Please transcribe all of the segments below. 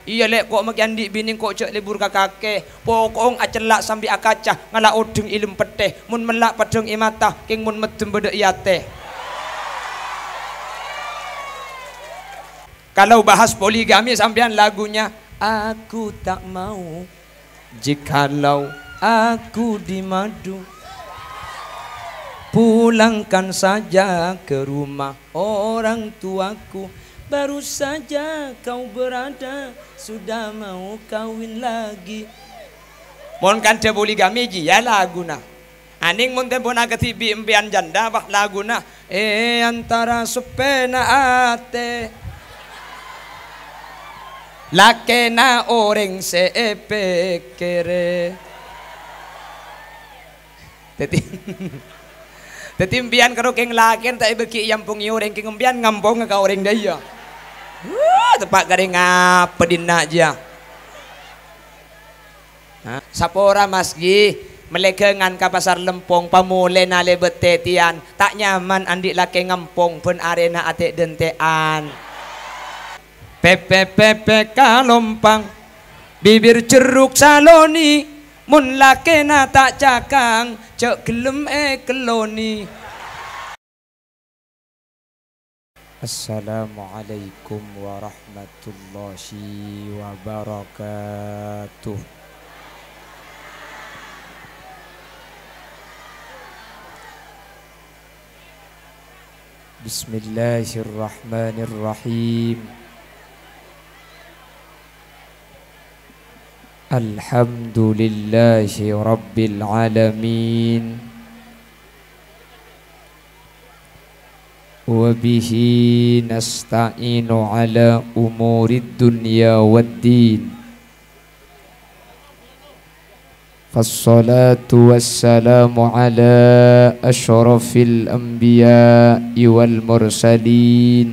Iya lek kok magiandi bining kok cek libur kakake pokong acelak sambil akacah ngala odeng ilm peteh mun melak padeng imata king mun medem beda iyate. Kalau bahas poligami sampean lagunya aku tak mau jikalau aku dimadu, pulangkan saja ke rumah orang tuaku. Baru saja kau berada, sudah mau kawin lagi. Mon kan dia poligami ji ya laguna. Aning mon tempo na ketibi empian janda bah laguna. Antara supena ate lakena orang sepekere. Teti empian karo keng laken tak beki yampung orang keng empian ngampong ka orang daya. Tepat garing apa dina aja. Sapora masgi melekengan ka pasar lempong pamule nale betetian tak nyaman andik lake ngampong pun arena atek dentean. Pepe pepe kalompang bibir ceruk saloni mun lake na tak cakang cek gelem keloni. Assalamualaikum warahmatullahi wabarakatuh. Bismillahirrahmanirrahim. Alhamdulillahi rabbil alamin. وبه نستعين على أمور الدنيا والدين فالصلاة والسلام على أشرف الأنبياء والمرسلين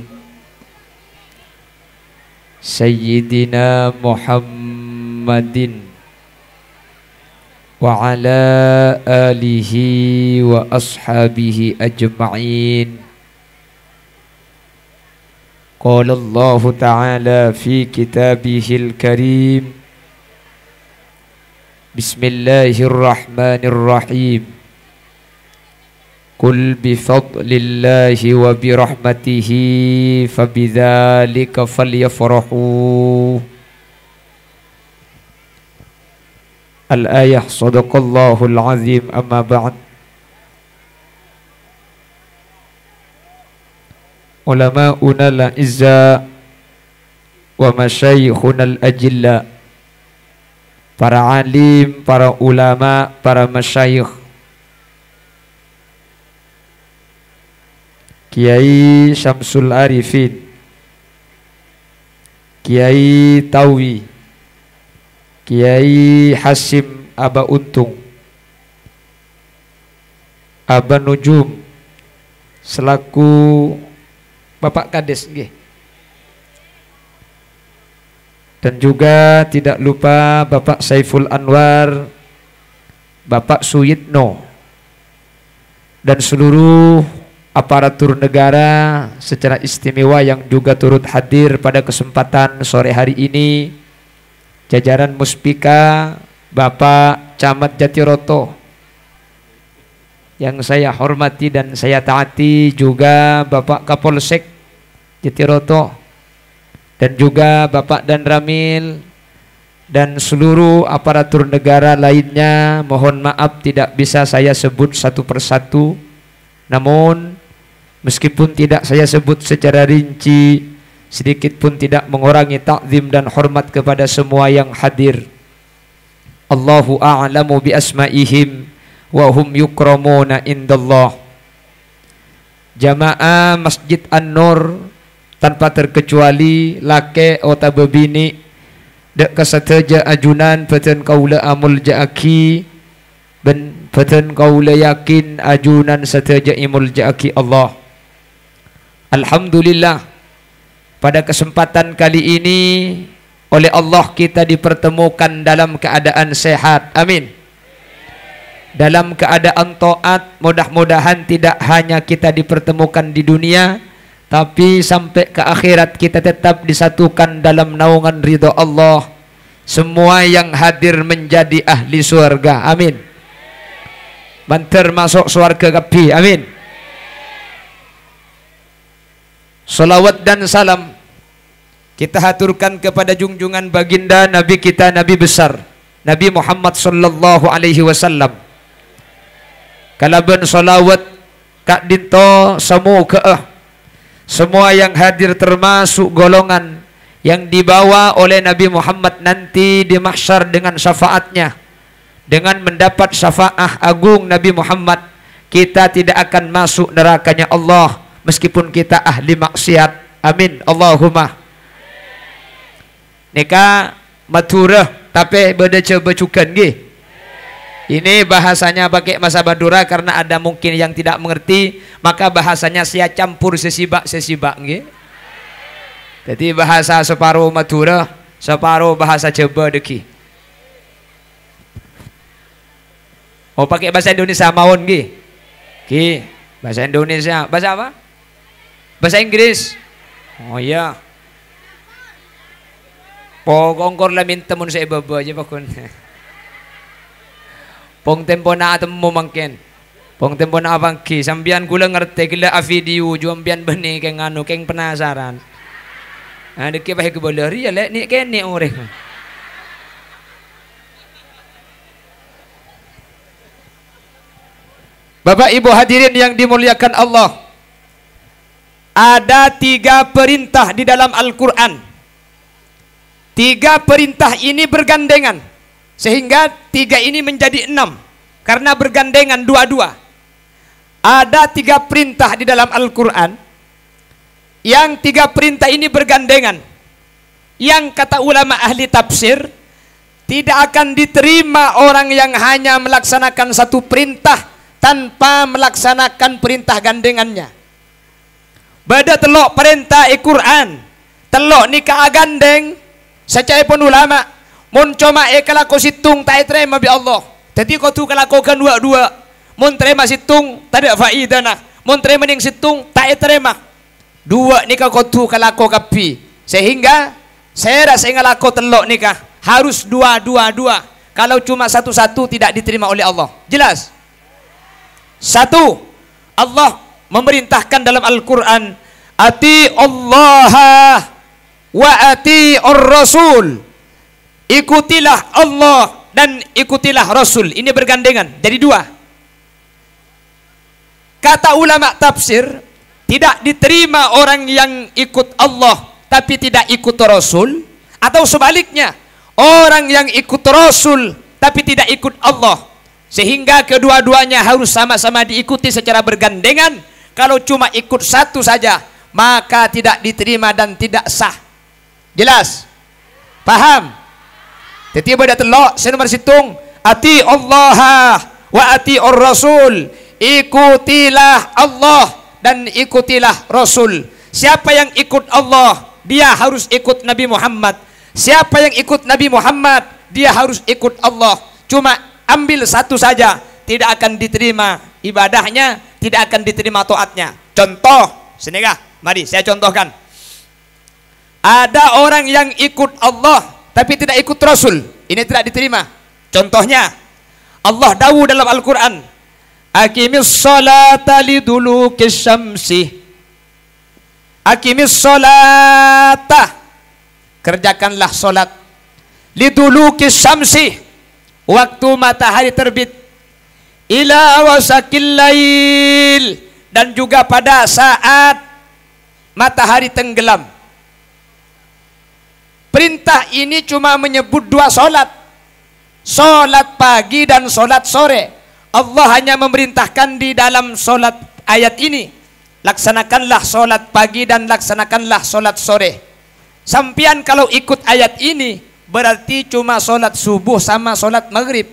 سيدنا محمد وعلى آله وأصحابه أجمعين. قال الله تعالى في كتابه الكريم بسم الله الرحمن الرحيم قل بفضل الله وبرحمته فبذلك فليفرحوا. الآية. صدق الله العظيم. أما بعد. Ulama'una al-izza wa masyayikhuna al-ajilla, para alim, para ulama, para masyayikh, Kiai Syamsul Arifin, Kiai Tawi, Kiai Hasim Aba Untung, Aba Nujum, selaku Bapak Kades nggih. Dan juga tidak lupa Bapak Saiful Anwar, Bapak Suyitno, dan seluruh aparatur negara secara istimewa yang juga turut hadir pada kesempatan sore hari ini, jajaran Muspika, Bapak Camat Jatiroto yang saya hormati dan saya taati, juga Bapak Kapolsek Jatiroto, dan juga Bapak Dan Ramil, dan seluruh aparatur negara lainnya. Mohon maaf tidak bisa saya sebut satu persatu, namun meskipun tidak saya sebut secara rinci, sedikit pun tidak mengurangi takzim dan hormat kepada semua yang hadir. Allahu a'lamu bi asma'ihim wa hum yukramuna indallah. Jamaah Masjid An-Nur tanpa terkecuali lake ota bebini dek kasateja ajunan peten kaula amul jaaki ben peten kaula yakin ajunan sateja imul jaaki Allah. Alhamdulillah, pada kesempatan kali ini oleh Allah kita dipertemukan dalam keadaan sehat. Amin. Dalam keadaan taat, mudah-mudahan tidak hanya kita dipertemukan di dunia, tapi sampai ke akhirat kita tetap disatukan dalam naungan ridho Allah. Semua yang hadir menjadi ahli surga, amin. Banter masuk surga kapi, amin. Salawat dan salam kita haturkan kepada junjungan baginda Nabi kita, Nabi besar Nabi Muhammad sallallahu alaihi wasallam. Kalaban salawat kak dinto semua semua yang hadir termasuk golongan yang dibawa oleh Nabi Muhammad nanti di mahsyar dengan syafaatnya, dengan mendapat syafaat agung Nabi Muhammad, kita tidak akan masuk nerakanya Allah meskipun kita ahli maksiat, amin Allahumma. Nika maturah tapi beda coba cukan gih. Ini bahasanya pakai masa Madura karena ada mungkin yang tidak mengerti, maka bahasanya saya campur sesibak nggih. Jadi bahasa separuh Madura, separuh bahasa Jawa deki. Oh, pakai bahasa Indonesia mawon nggih. Nggih, bahasa Indonesia. Bahasa apa? Bahasa Inggris. Oh iya. Pokongkor lah minta mun saya baba aja pakun. Pong tempo na atemu mangken. Pong tempo na abangki sambian kula ngerti kila a video juambian beni keng anu keng penasaran. Nah deki bae kebolari ya lek ni kene oreh. Bapak Ibu hadirin yang dimuliakan Allah, ada 3 perintah di dalam Al-Quran. 3 perintah ini bergandengan, sehingga 3 ini menjadi 6 karena bergandengan dua-dua. Ada 3 perintah di dalam Al-Quran, yang 3 perintah ini bergandengan, yang kata ulama ahli tafsir tidak akan diterima orang yang hanya melaksanakan 1 perintah tanpa melaksanakan perintah gandengannya. Bada telok perintah Al-Quran, telok nikah gandeng, secai pun ulama mun cuma kalako situng tak terima bi Allah. Jadi kau tu kalako kan dua-dua, mun terima situng tak ada faedah nah, mun terima ning situng tak terima. Dua nikah kau tu kalako kapi, sehingga saya rasa ngalako telok nikah harus dua. Kalau cuma satu-satu tidak diterima oleh Allah. Jelas? 1, Allah memerintahkan dalam Al-Quran, ati Allah wa ati ar-Rasul. Ikutilah Allah dan ikutilah Rasul. Ini bergandengan, jadi 2. Kata ulama tafsir, tidak diterima orang yang ikut Allah tapi tidak ikut Rasul, atau sebaliknya, orang yang ikut Rasul tapi tidak ikut Allah, sehingga kedua-duanya harus sama-sama diikuti secara bergandengan. Kalau cuma ikut satu saja maka tidak diterima dan tidak sah. Jelas? Paham? Jadi pada telok saya nomor situng, ati Allah wa ati ar-Rasul. Ikutilah Allah dan ikutilah Rasul. Siapa yang ikut Allah, dia harus ikut Nabi Muhammad. Siapa yang ikut Nabi Muhammad, dia harus ikut Allah. Cuma ambil satu saja, tidak akan diterima ibadahnya, tidak akan diterima taatnya. Contoh, senegah, mari saya contohkan. Ada orang yang ikut Allah tapi tidak ikut Rasul, ini tidak diterima. Contohnya, Allah dawuh dalam Al-Quran, aqimis salata lidulukis syamsi. Aqimis salata, kerjakanlah solat, lidulukis syamsi, waktu matahari terbit, ila wasakil lail, dan juga pada saat matahari tenggelam. Perintah ini cuma menyebut 2 solat, solat pagi dan solat sore. Allah hanya memerintahkan di dalam solat ayat ini, laksanakanlah solat pagi dan laksanakanlah solat sore. Sampian kalau ikut ayat ini berarti cuma solat subuh sama solat maghrib.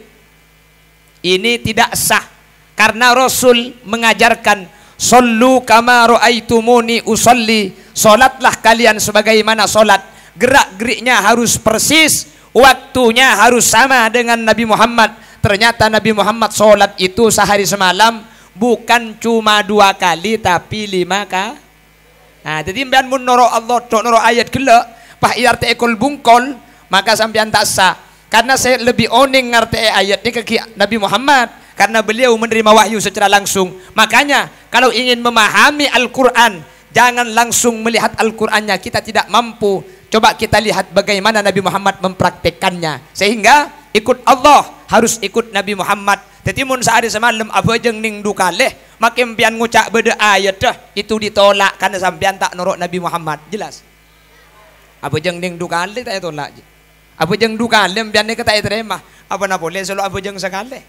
Ini tidak sah karena Rasul mengajarkan, sallu kama ra'aitumuni usolli, solatlah kalian sebagaimana solat. Gerak-geriknya harus persis, waktunya harus sama dengan Nabi Muhammad. Ternyata Nabi Muhammad solat itu sehari semalam bukan cuma 2 kali tapi 5 kali. Jadi sampean mun noro Allah tok noro ayat gelek, pah iarte ekol bungkol, maka sampean tak sah. Karena saya lebih oning ngerti ayat ini ke Nabi Muhammad, karena beliau menerima wahyu secara langsung. Makanya kalau ingin memahami Al-Qur'an, jangan langsung melihat Al-Qur'annya, kita tidak mampu. Coba kita lihat bagaimana Nabi Muhammad mempraktekannya. Sehingga ikut Allah harus ikut Nabi Muhammad. Jadi mun sehari semalam apa jeng ning dukaleh, makin pian ngucak beda ayat dah itu ditolak karena sampean tak norok Nabi Muhammad. Jelas. Apa jeng ning dukaleh tak tolak. Apa jeng dukaleh pian ne kata terima. Apa na boleh selalu apa jeng sekali.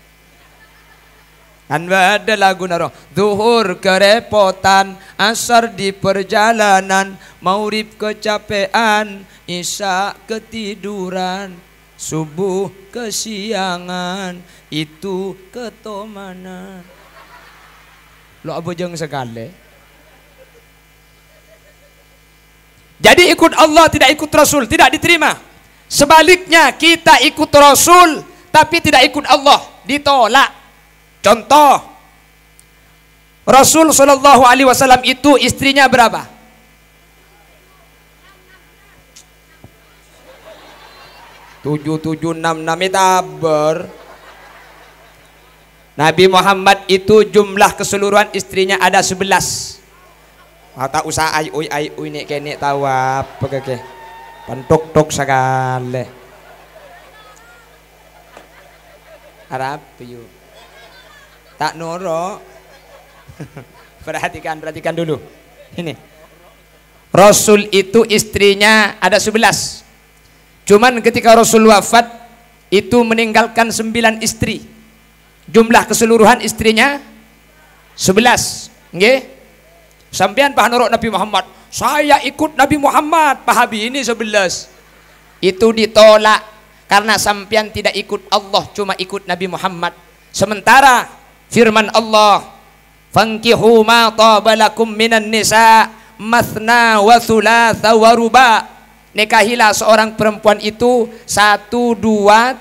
Kan ada lagu naro zuhur kerepotan, asar di perjalanan, maurib kecapean, isya ketiduran, subuh kesiangan, itu ketomanan. Lo apa jeng sekali. Jadi ikut Allah tidak ikut Rasul tidak diterima. Sebaliknya kita ikut Rasul tapi tidak ikut Allah, ditolak. Contoh, Rasul Shallallahu Alaihi Wasallam itu istrinya berapa? 7766 taber. Nabi Muhammad itu jumlah keseluruhan istrinya ada 11. Tak usah ay nek kene tahu apa ke. Pantok-tok sekali. Harap yuk. Tak noro. Perhatikan dulu. Ini. Rasul itu istrinya ada 11. Cuman ketika Rasul wafat itu meninggalkan 9 istri. Jumlah keseluruhan istrinya 11. Nggih? Sampean pah norok Nabi Muhammad. Saya ikut Nabi Muhammad. Pahabi ini 11. Itu ditolak karena sampean tidak ikut Allah, cuma ikut Nabi Muhammad. Sementara firman Allah, fankihu ma tabalakum minan nisa mathna wa thulatha wa ruba. Nikahilah seorang perempuan itu 1, 2,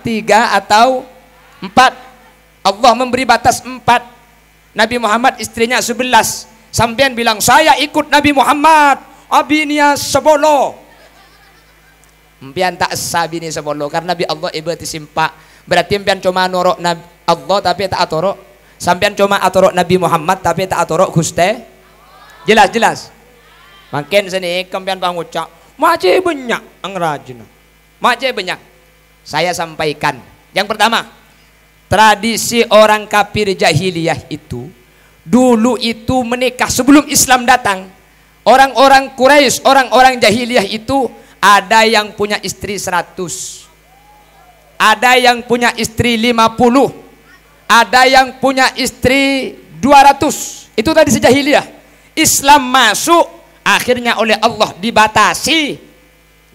3 atau 4. Allah memberi batas 4. Nabi Muhammad istrinya 11. Sampean bilang saya ikut Nabi Muhammad, abinya sebolo. Mpian tak sabini sebolo karena Nabi Allah ibati simpa. Berarti mpian cuma norok Nabi Allah tapi tak atorok. Sampean cuma atorok Nabi Muhammad tapi tak atorok Guste. Jelas. Makin sini kampian pangucak. Macam banyak angrajin. Macam banyak. Saya sampaikan. Yang pertama, tradisi orang kafir jahiliyah itu dulu itu menikah sebelum Islam datang. Orang-orang Quraisy, orang-orang jahiliyah itu ada yang punya istri 100. Ada yang punya istri 50. Ada yang punya istri 200. Itu tadi sejahiliyah. Islam masuk, akhirnya oleh Allah dibatasi.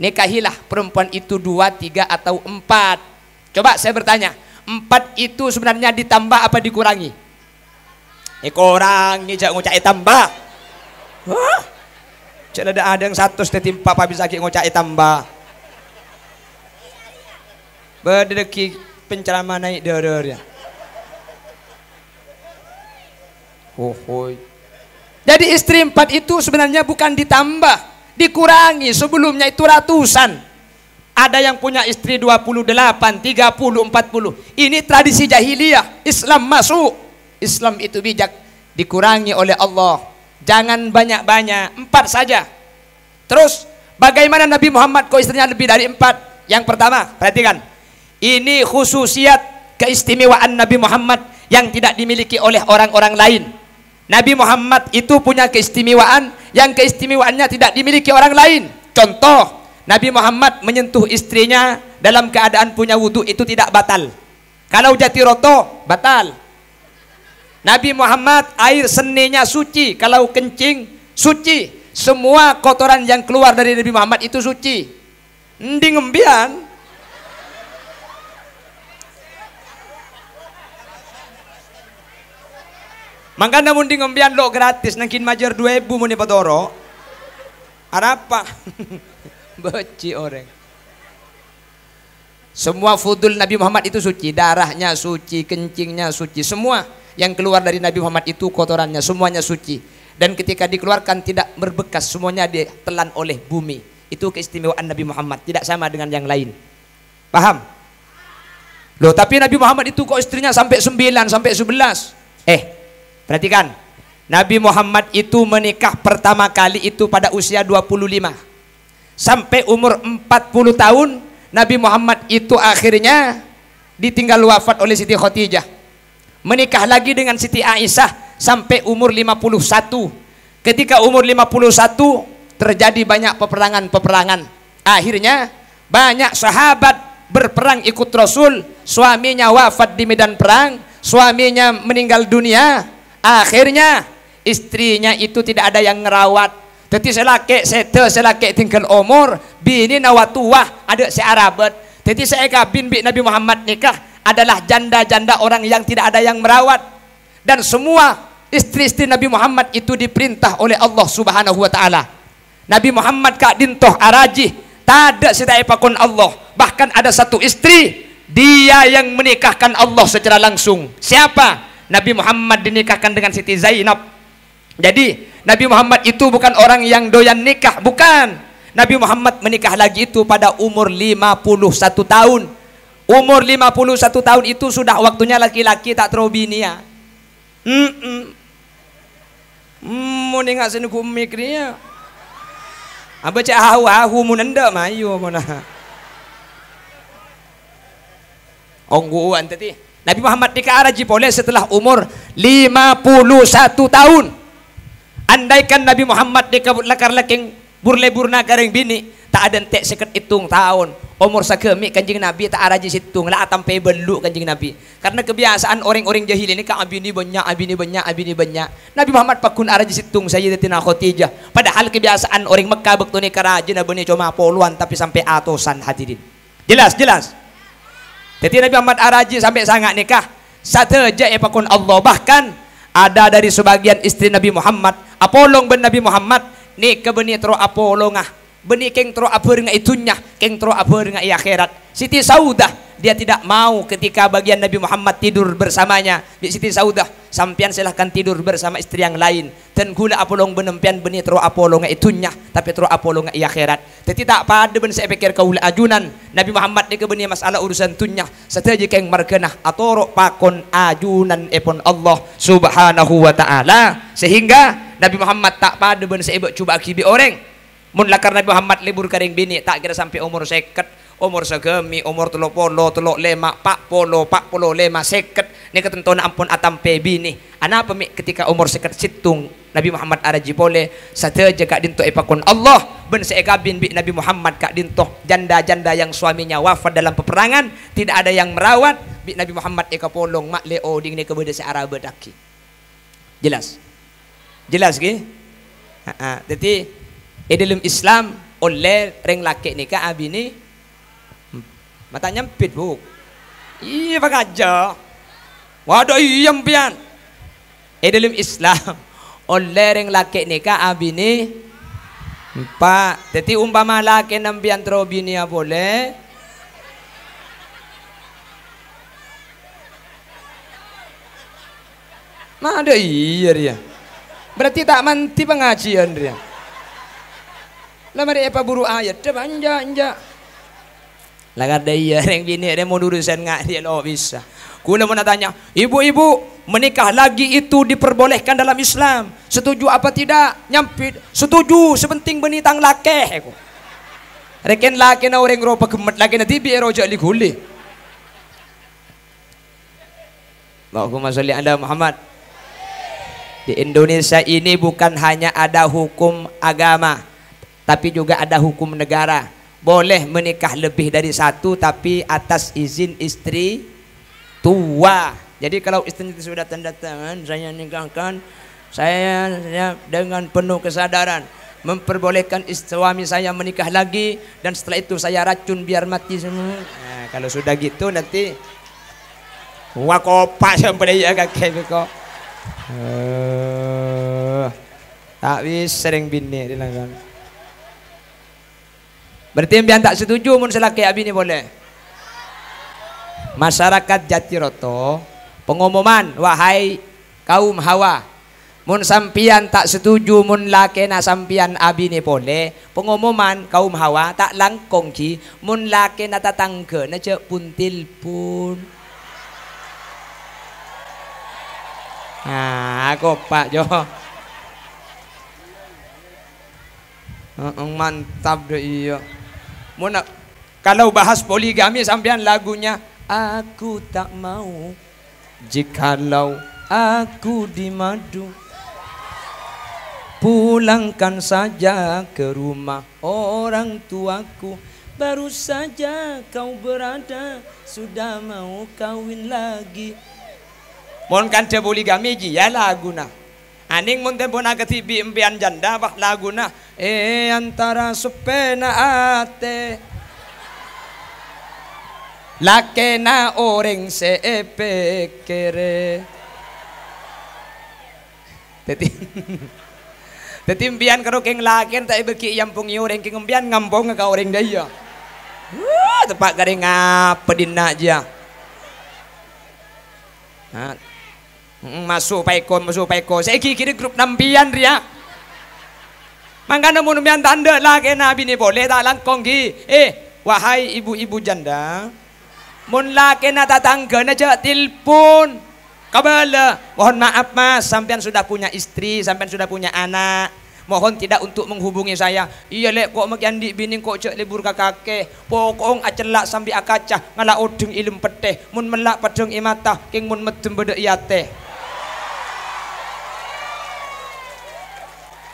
Nikahilah perempuan itu 2, 3 atau 4. Coba saya bertanya, 4 itu sebenarnya ditambah apa dikurangi? Kurangi, jangan ngucai tambah. Hah? Jangan ada yang 100 tetimpa apa bisa ngucai tambah. Berdeki penceramah naik derernya. Jadi istri 4 itu sebenarnya bukan ditambah, dikurangi. Sebelumnya itu ratusan. Ada yang punya istri 28, 30, 40. Ini tradisi jahiliyah. Islam masuk. Islam itu bijak, dikurangi oleh Allah. Jangan banyak-banyak, 4 saja. Terus bagaimana Nabi Muhammad kok istrinya lebih dari 4? Yang pertama, perhatikan. Ini khususiat keistimewaan Nabi Muhammad yang tidak dimiliki oleh orang-orang lain. Nabi Muhammad itu punya keistimewaan yang keistimewaannya tidak dimiliki orang lain. Contoh, Nabi Muhammad menyentuh istrinya dalam keadaan punya wudhu itu tidak batal. Kalau jatiroto batal. Nabi Muhammad air seninya suci, kalau kencing suci. Semua kotoran yang keluar dari Nabi Muhammad itu suci. Nding embian. Maka namun di ngembian lo gratis nangkin majar 2.000 muni patoro. Arapa? Beci orang. Semua fudul Nabi Muhammad itu suci, darahnya suci, kencingnya suci, semua yang keluar dari Nabi Muhammad itu kotorannya semuanya suci. dan ketika dikeluarkan tidak berbekas, semuanya ditelan oleh bumi. Itu keistimewaan Nabi Muhammad, tidak sama dengan yang lain. Paham? Loh, tapi Nabi Muhammad itu kok istrinya sampai 9, sampai 11. Perhatikan. Nabi Muhammad itu menikah pertama kali itu pada usia 25. Sampai umur 40 tahun Nabi Muhammad itu akhirnya ditinggal wafat oleh Siti Khadijah. Menikah lagi dengan Siti Aisyah sampai umur 51. Ketika umur 51 terjadi banyak peperangan-peperangan. Akhirnya banyak sahabat berperang ikut Rasul, suaminya wafat di medan perang, suaminya meninggal dunia. Akhirnya istrinya itu tidak ada yang ngerawat. Jadi selake tinggal umur, bini nawatuah ada searabat. Jadi saya kabin bi Nabi Muhammad nikah adalah janda-janda orang yang tidak ada yang merawat. Dan semua istri-istri Nabi Muhammad itu diperintah oleh Allah Subhanahu wa taala. Nabi Muhammad kak dintoh araji, tak ada sedai pakon Allah. Bahkan ada satu istri, dia yang menikahkan Allah secara langsung. Siapa? Nabi Muhammad dinikahkan dengan Siti Zainab. Jadi Nabi Muhammad itu bukan orang yang doyan nikah, bukan. Nabi Muhammad menikah lagi itu pada umur 51 tahun. Umur 51 tahun itu sudah waktunya laki-laki tak terobinia. Mau nengak sini kumikrinya. Apa cak hahu munenda mayu mana? Ongguan tadi. Nabi Muhammad nikah araji boleh setelah umur 51 tahun. Andaikan Nabi Muhammad nikah lakar-laking burle-burna garing bini, tak ada entek seket hitung tahun. Umur sakemi kanjing Nabi tak araji situng lah sampai beluk kanjing Nabi. Karena kebiasaan orang-orang jahil ini kan abini banyak. Nabi Muhammad pakun araji situng Sayyidatina Khadijah. Padahal kebiasaan orang Mekah bektu nikah rajin abini cuma poluan tapi sampai atusan hadirin. Jelas. Jadi Nabi Muhammad araji sampai sangat nikah. Sateja pakun Allah. Bahkan ada dari sebagian istri Nabi Muhammad, apolong ben Nabi Muhammad nikah beni tro apolongah. Beni keng tro apa dengan itunya, keng tro apa dengan akhirat. Siti Saudah dia tidak mau ketika bagian Nabi Muhammad tidur bersamanya. Siti Saudah, sampian silahkan tidur bersama istri yang lain. Dan gula apolong benempian beni tro apolong itunya, tapi tro apolong akhirat. Jadi tak pada ben saya pikir kaula ajunan Nabi Muhammad ni kebeni masalah urusan tunya. Sateja keng markenah atau pakon ajunan epon Allah Subhanahu wa taala, sehingga Nabi Muhammad tak pada ben saya coba akibi orang. Mun lakar Nabi Muhammad libur karing bini tak kira sampai umur seket, umur segemi, umur telok lema, pak polo lema seket. Ni ketentuan ampun atampe bini. Ana apa mi ketika umur seket situng Nabi Muhammad araji boleh sateja kak dinto ipakun Allah ben seekabin bi Nabi Muhammad kak dinto janda-janda yang suaminya wafat dalam peperangan tidak ada yang merawat bi Nabi Muhammad eka polong mak leo ding ni kebeda searab daki. Jelas ke? Jadi dalam Islam oleh reng laki nikah abini mata nyempit bu. Iya pak aja. Waduh iya pian. Dalam Islam oleh reng laki nikah abini empat. Jadi umpama laki nampian terobini ya boleh. Ada iya dia. Berarti tak manti pengajian dia. Lama dia apa buru ayat dia banja. Lagar dia yang bini dia mau urusan ngak dia lo bisa. Kula mau tanya, ibu-ibu menikah lagi itu diperbolehkan dalam Islam? Setuju apa tidak? Nyampit. Setuju, sepenting benitang laki. Reken laki na orang ropa gemet laki na tibi rojak li guli. Allahumma sholli ala Muhammad. Di Indonesia ini bukan hanya ada hukum agama, tapi juga ada hukum negara. Boleh menikah lebih dari satu tapi atas izin istri tua. Jadi kalau istri itu sudah tanda tangan saya nikahkan, saya dengan penuh kesadaran memperbolehkan suami saya menikah lagi, dan setelah itu saya racun biar mati semua. Nah, kalau sudah gitu nanti wakopa sampai ya kakek kok. Tak bisa sering bini dilakukan. Berarti yang tak setuju mun selaki abini boleh. Masyarakat Jatiroto pengumuman, wahai kaum Hawa, Mun sampian tak setuju mun laki na sampian abi ni boleh. Pengumuman kaum hawa tak langkong ki. Mun laki na tatangga na cek pun tilpun. Aku pak jo. Mantap deh iya. Mun kalau bahas poligami sampian lagunya aku tak mau jikalau aku dimadu. Pulangkan saja ke rumah orang tuaku. Baru saja kau berada, sudah mau kawin lagi. Mon kan te poligami ji ya laguna. Aning mon tempo na ketibi empian janda bah laguna. Antara supena ate. Lakena orang sepekere. Tetimpian karo keng laken tak beki yang pungi orang keng empian ngampong ka orang daya. Tepak kare ngapa dina aja. Masuk paiko. Saya kiri grup nampian ria. Mangkana mun empian tanda laken nabi ni boleh tak langkong gi. Wahai ibu-ibu janda, mun laken na tatangga na jak tilpun. Kabala, mohon maaf mas, sampean sudah punya istri, sampean sudah punya anak. Mohon tidak untuk menghubungi saya. Iya lek kok makiandi bini kok cek libur kakake. Pokong acelak sambil akacah ngala odeng ilm peteh. Mun melak padeng imata, king mun medem bedek yate.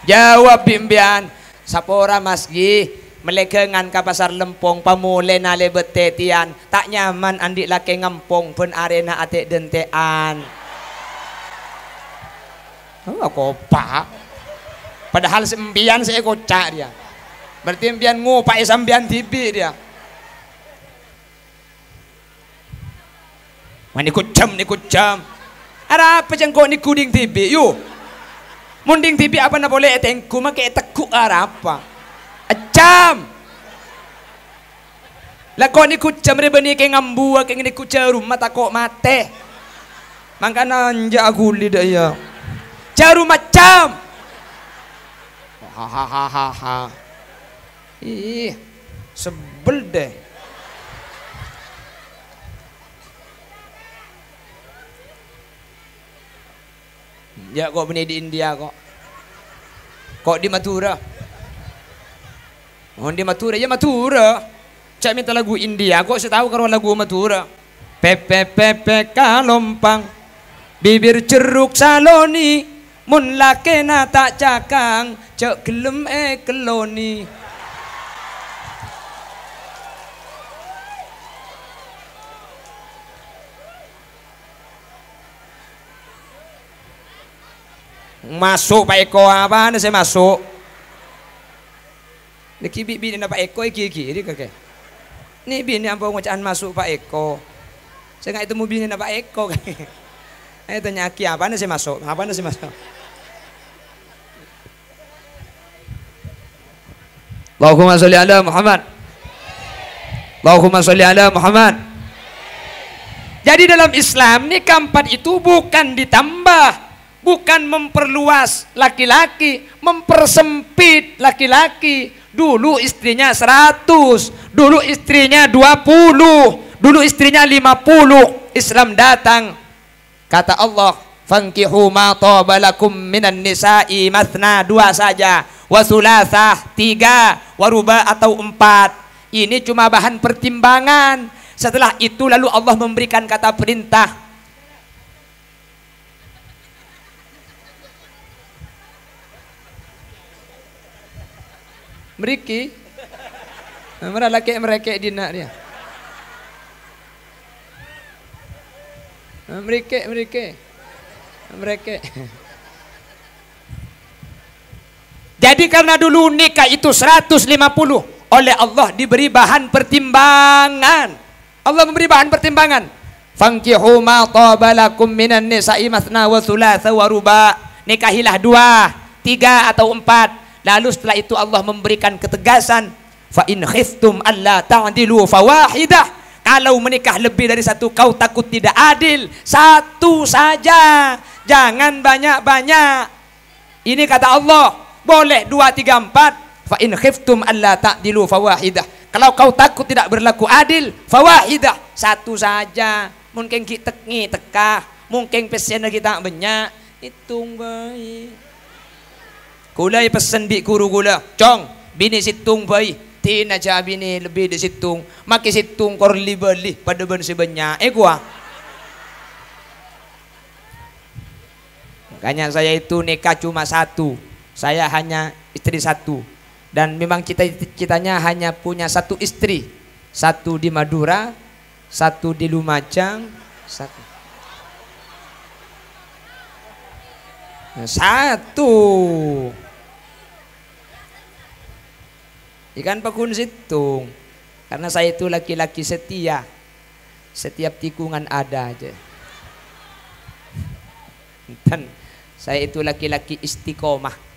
Jawab bimbian, sapora masgi. Melegengan ke pasar lempong pamule na lebetetian tak nyaman andik laki ngampong pun arena atik dentean. Kopak padahal sembian saya kocak dia, berarti sembian ngupai sambian tibi dia. Ni kujam ada apa jengkok ni kuding tibi yuk munding tibi apa na boleh etengku make tekuk apa Acam. Lah kok ni kucam rebeni ke ngambu ke ni kuca rumah tak kok mate. Mangkana anja guli dah ya. Caru macam. Ha. Ih, sebel deh. Ya kok benih di India kok. Kok di Madura? Oh di Madura, ya Madura. Cak minta lagu India, kok saya tahu kalau lagu Madura. Pepe kalompang, bibir ceruk saloni, mun lakena tak cakang, cak gelem keloni. Masuk Pak Eko apa? Saya masuk. Niki bini na Pak Eko iki ini kakek. Ini bini apa ngocaan masuk Pak Eko. Saya nggak ketemu bini na Pak Eko kakek. Tanya aki apa nih saya masuk? Apa nih saya masuk? Allahumma sholli ala Muhammad. Allahumma sholli ala Muhammad. Jadi dalam Islam nikah 4 itu bukan ditambah, bukan memperluas laki-laki, mempersempit laki-laki. Dulu istrinya 100, dulu istrinya 20, dulu istrinya 50. Islam datang, kata Allah, fankihu ma tabalakum minan nisa'i mathna, 2 saja, wa thulathah 3, wa ruba atau 4. Ini cuma bahan pertimbangan. Setelah itu lalu Allah memberikan kata perintah. Meriki, mereka dina dia. Mereka. Jadi karena dulu nikah itu 150, oleh Allah diberi bahan pertimbangan. Allah memberi bahan pertimbangan. Fankihu ma tabalakum minan nisa'i mathna wa thulatha wa ruba. Nikahilah 2, 3 atau 4. Lalu setelah itu Allah memberikan ketegasan, fa in khiftum alla ta'dilu fawahidah. Kalau menikah lebih dari 1 kau takut tidak adil, 1 saja, jangan banyak-banyak. Ini kata Allah, boleh 2, 3, 4. Fa in khiftum alla ta'dilu fawahidah. Kalau kau takut tidak berlaku adil, fawahidah, satu saja. Mungkin kita teka, mungkin pesen kita banyak. Hitung baik. Kulai pesen bi guru gula. Cong, bini situng baik. Tina aja bini lebih di situng. Maki situng korli beli pada ben sebanyak. Gua. Makanya saya itu nikah cuma satu. Saya hanya istri satu. Dan memang cita-citanya hanya punya satu istri. Satu di Madura, satu di Lumajang, satu. Ikan pakun situng. Karena saya itu laki-laki setia. Setiap tikungan ada aja. Dan saya itu laki-laki istiqomah.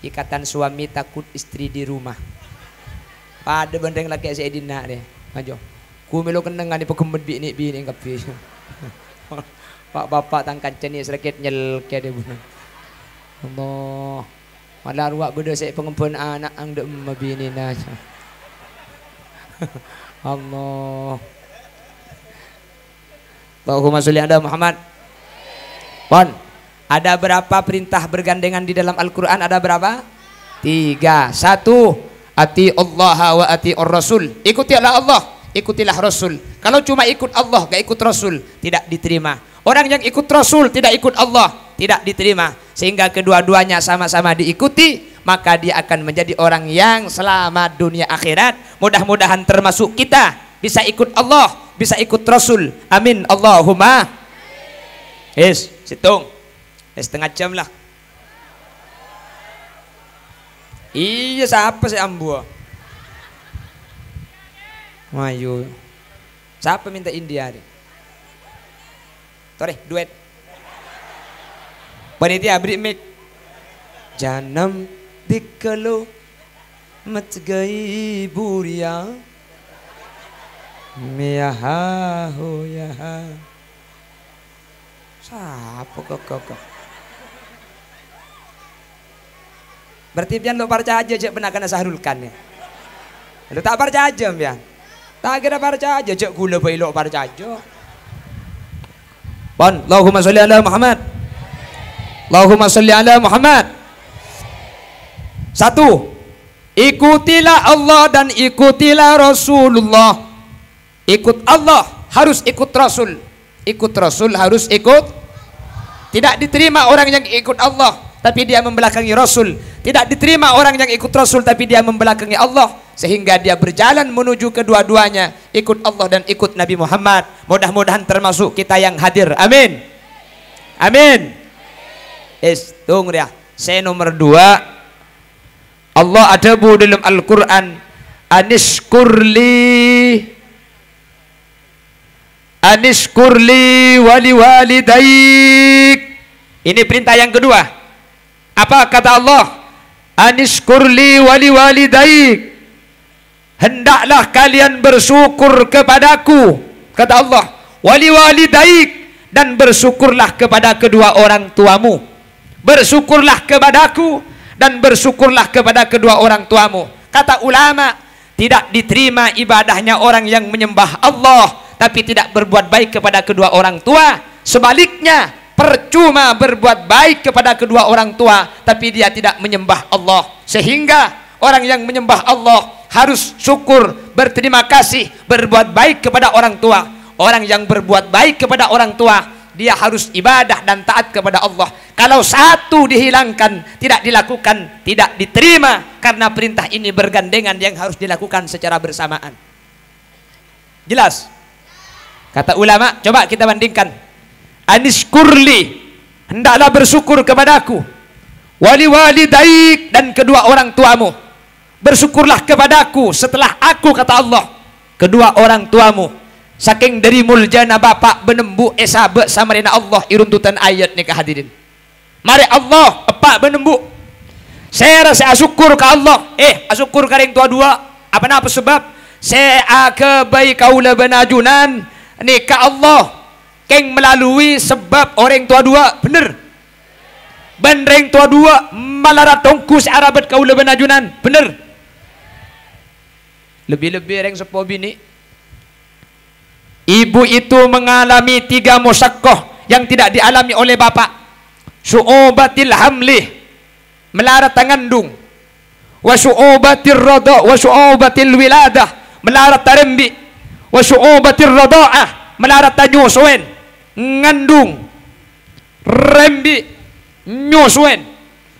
Ikatan suami takut istri di rumah. Pada bendeng laki saya dina deh. Maju. Ku melo kenengan di pekembet bini kapi. Pak bapak tangkan ceni sedikit nyel ke de buna. Allah. Malah ruak beda saya pengempun anak ang de bini na. Allah. Allahumma sholli ala Muhammad. Pon. Ada berapa perintah bergandengan di dalam Al-Quran? Ada berapa? 3. 1. Ati Allah wa ati Rasul. Ikutilah Allah, ikutilah Rasul. Kalau cuma ikut Allah, gak ikut Rasul, tidak diterima. Orang yang ikut Rasul, tidak ikut Allah, tidak diterima. Sehingga kedua-duanya sama-sama diikuti, maka dia akan menjadi orang yang selamat dunia akhirat. Mudah-mudahan termasuk kita bisa ikut Allah, bisa ikut Rasul. Amin. Allahumma. Yes, situng. Setengah jam lah. Iya, siapa sih ambu? Mayu. Siapa minta India nih? Tore, duet. Panitia beri mic. Janam dikalo matgai buria. Miyaha hoyaha. Siapa kok? Berarti pian lo percaya aja cek pernah kena sahrulkan ya. Lo tak percaya aja pian. Tak kira percaya aja cek gula bayi lo percaya aja. Pon, Allahumma sholli ala Muhammad. Allahumma sholli ala Muhammad. 1. Ikutilah Allah dan ikutilah Rasulullah. Ikut Allah harus ikut Rasul. Ikut Rasul harus ikut. Tidak diterima orang yang ikut Allah tapi dia membelakangi Rasul. Tidak diterima orang yang ikut Rasul tapi dia membelakangi Allah. Sehingga dia berjalan menuju kedua-duanya, ikut Allah dan ikut Nabi Muhammad. Mudah-mudahan termasuk kita yang hadir. Amin. Amin. Tunggu dia. Saya nomor 2. Allah ada bu dalam Al-Quran. Anishkurli wali walidaik. Ini perintah yang kedua. Apa kata Allah? Anishkurli wali walidaik. Hendaklah kalian bersyukur kepadaku, kata Allah. Wali walidaik, dan bersyukurlah kepada kedua orang tuamu. Bersyukurlah kepadaku dan bersyukurlah kepada kedua orang tuamu. Kata ulama, tidak diterima ibadahnya orang yang menyembah Allah tapi tidak berbuat baik kepada kedua orang tua. Sebaliknya, percuma berbuat baik kepada kedua orang tua tapi dia tidak menyembah Allah. Sehingga orang yang menyembah Allah harus syukur, berterima kasih, berbuat baik kepada orang tua. Orang yang berbuat baik kepada orang tua, dia harus ibadah dan taat kepada Allah. Kalau satu dihilangkan, tidak dilakukan, tidak diterima. Karena perintah ini bergandengan yang harus dilakukan secara bersamaan. Jelas? Kata ulama, coba kita bandingkan. Anishkurli, hendaklah bersyukur kepadaku. Wali walidaik, dan kedua orang tuamu. Bersyukurlah kepadaku setelah aku, kata Allah, kedua orang tuamu. Saking dari muljana bapak benembu esabe sama rena Allah iruntutan ayat ni hadirin. Mari Allah epak benembu. Saya rasa syukur ke Allah. Asyukur ke yang tua dua. Apa sebab? Saya ke baik kaula benajunan ni ke Allah. Keng melalui sebab orang tua dua. Bener? Bandreng tua dua malarat tongku searabat kau leben ajunan. Bener. Lebih-lebih reng sepo bini. Ibu itu mengalami 3 musyaqqah yang tidak dialami oleh bapak. Su'ubatil hamli, melarat ngandung. Wa su'ubatir rada, wa su'ubatil wiladah, melarat rembi. Wa su'ubatir rada'ah, melarat nyusuin, ngandung, rembi, nyusuin.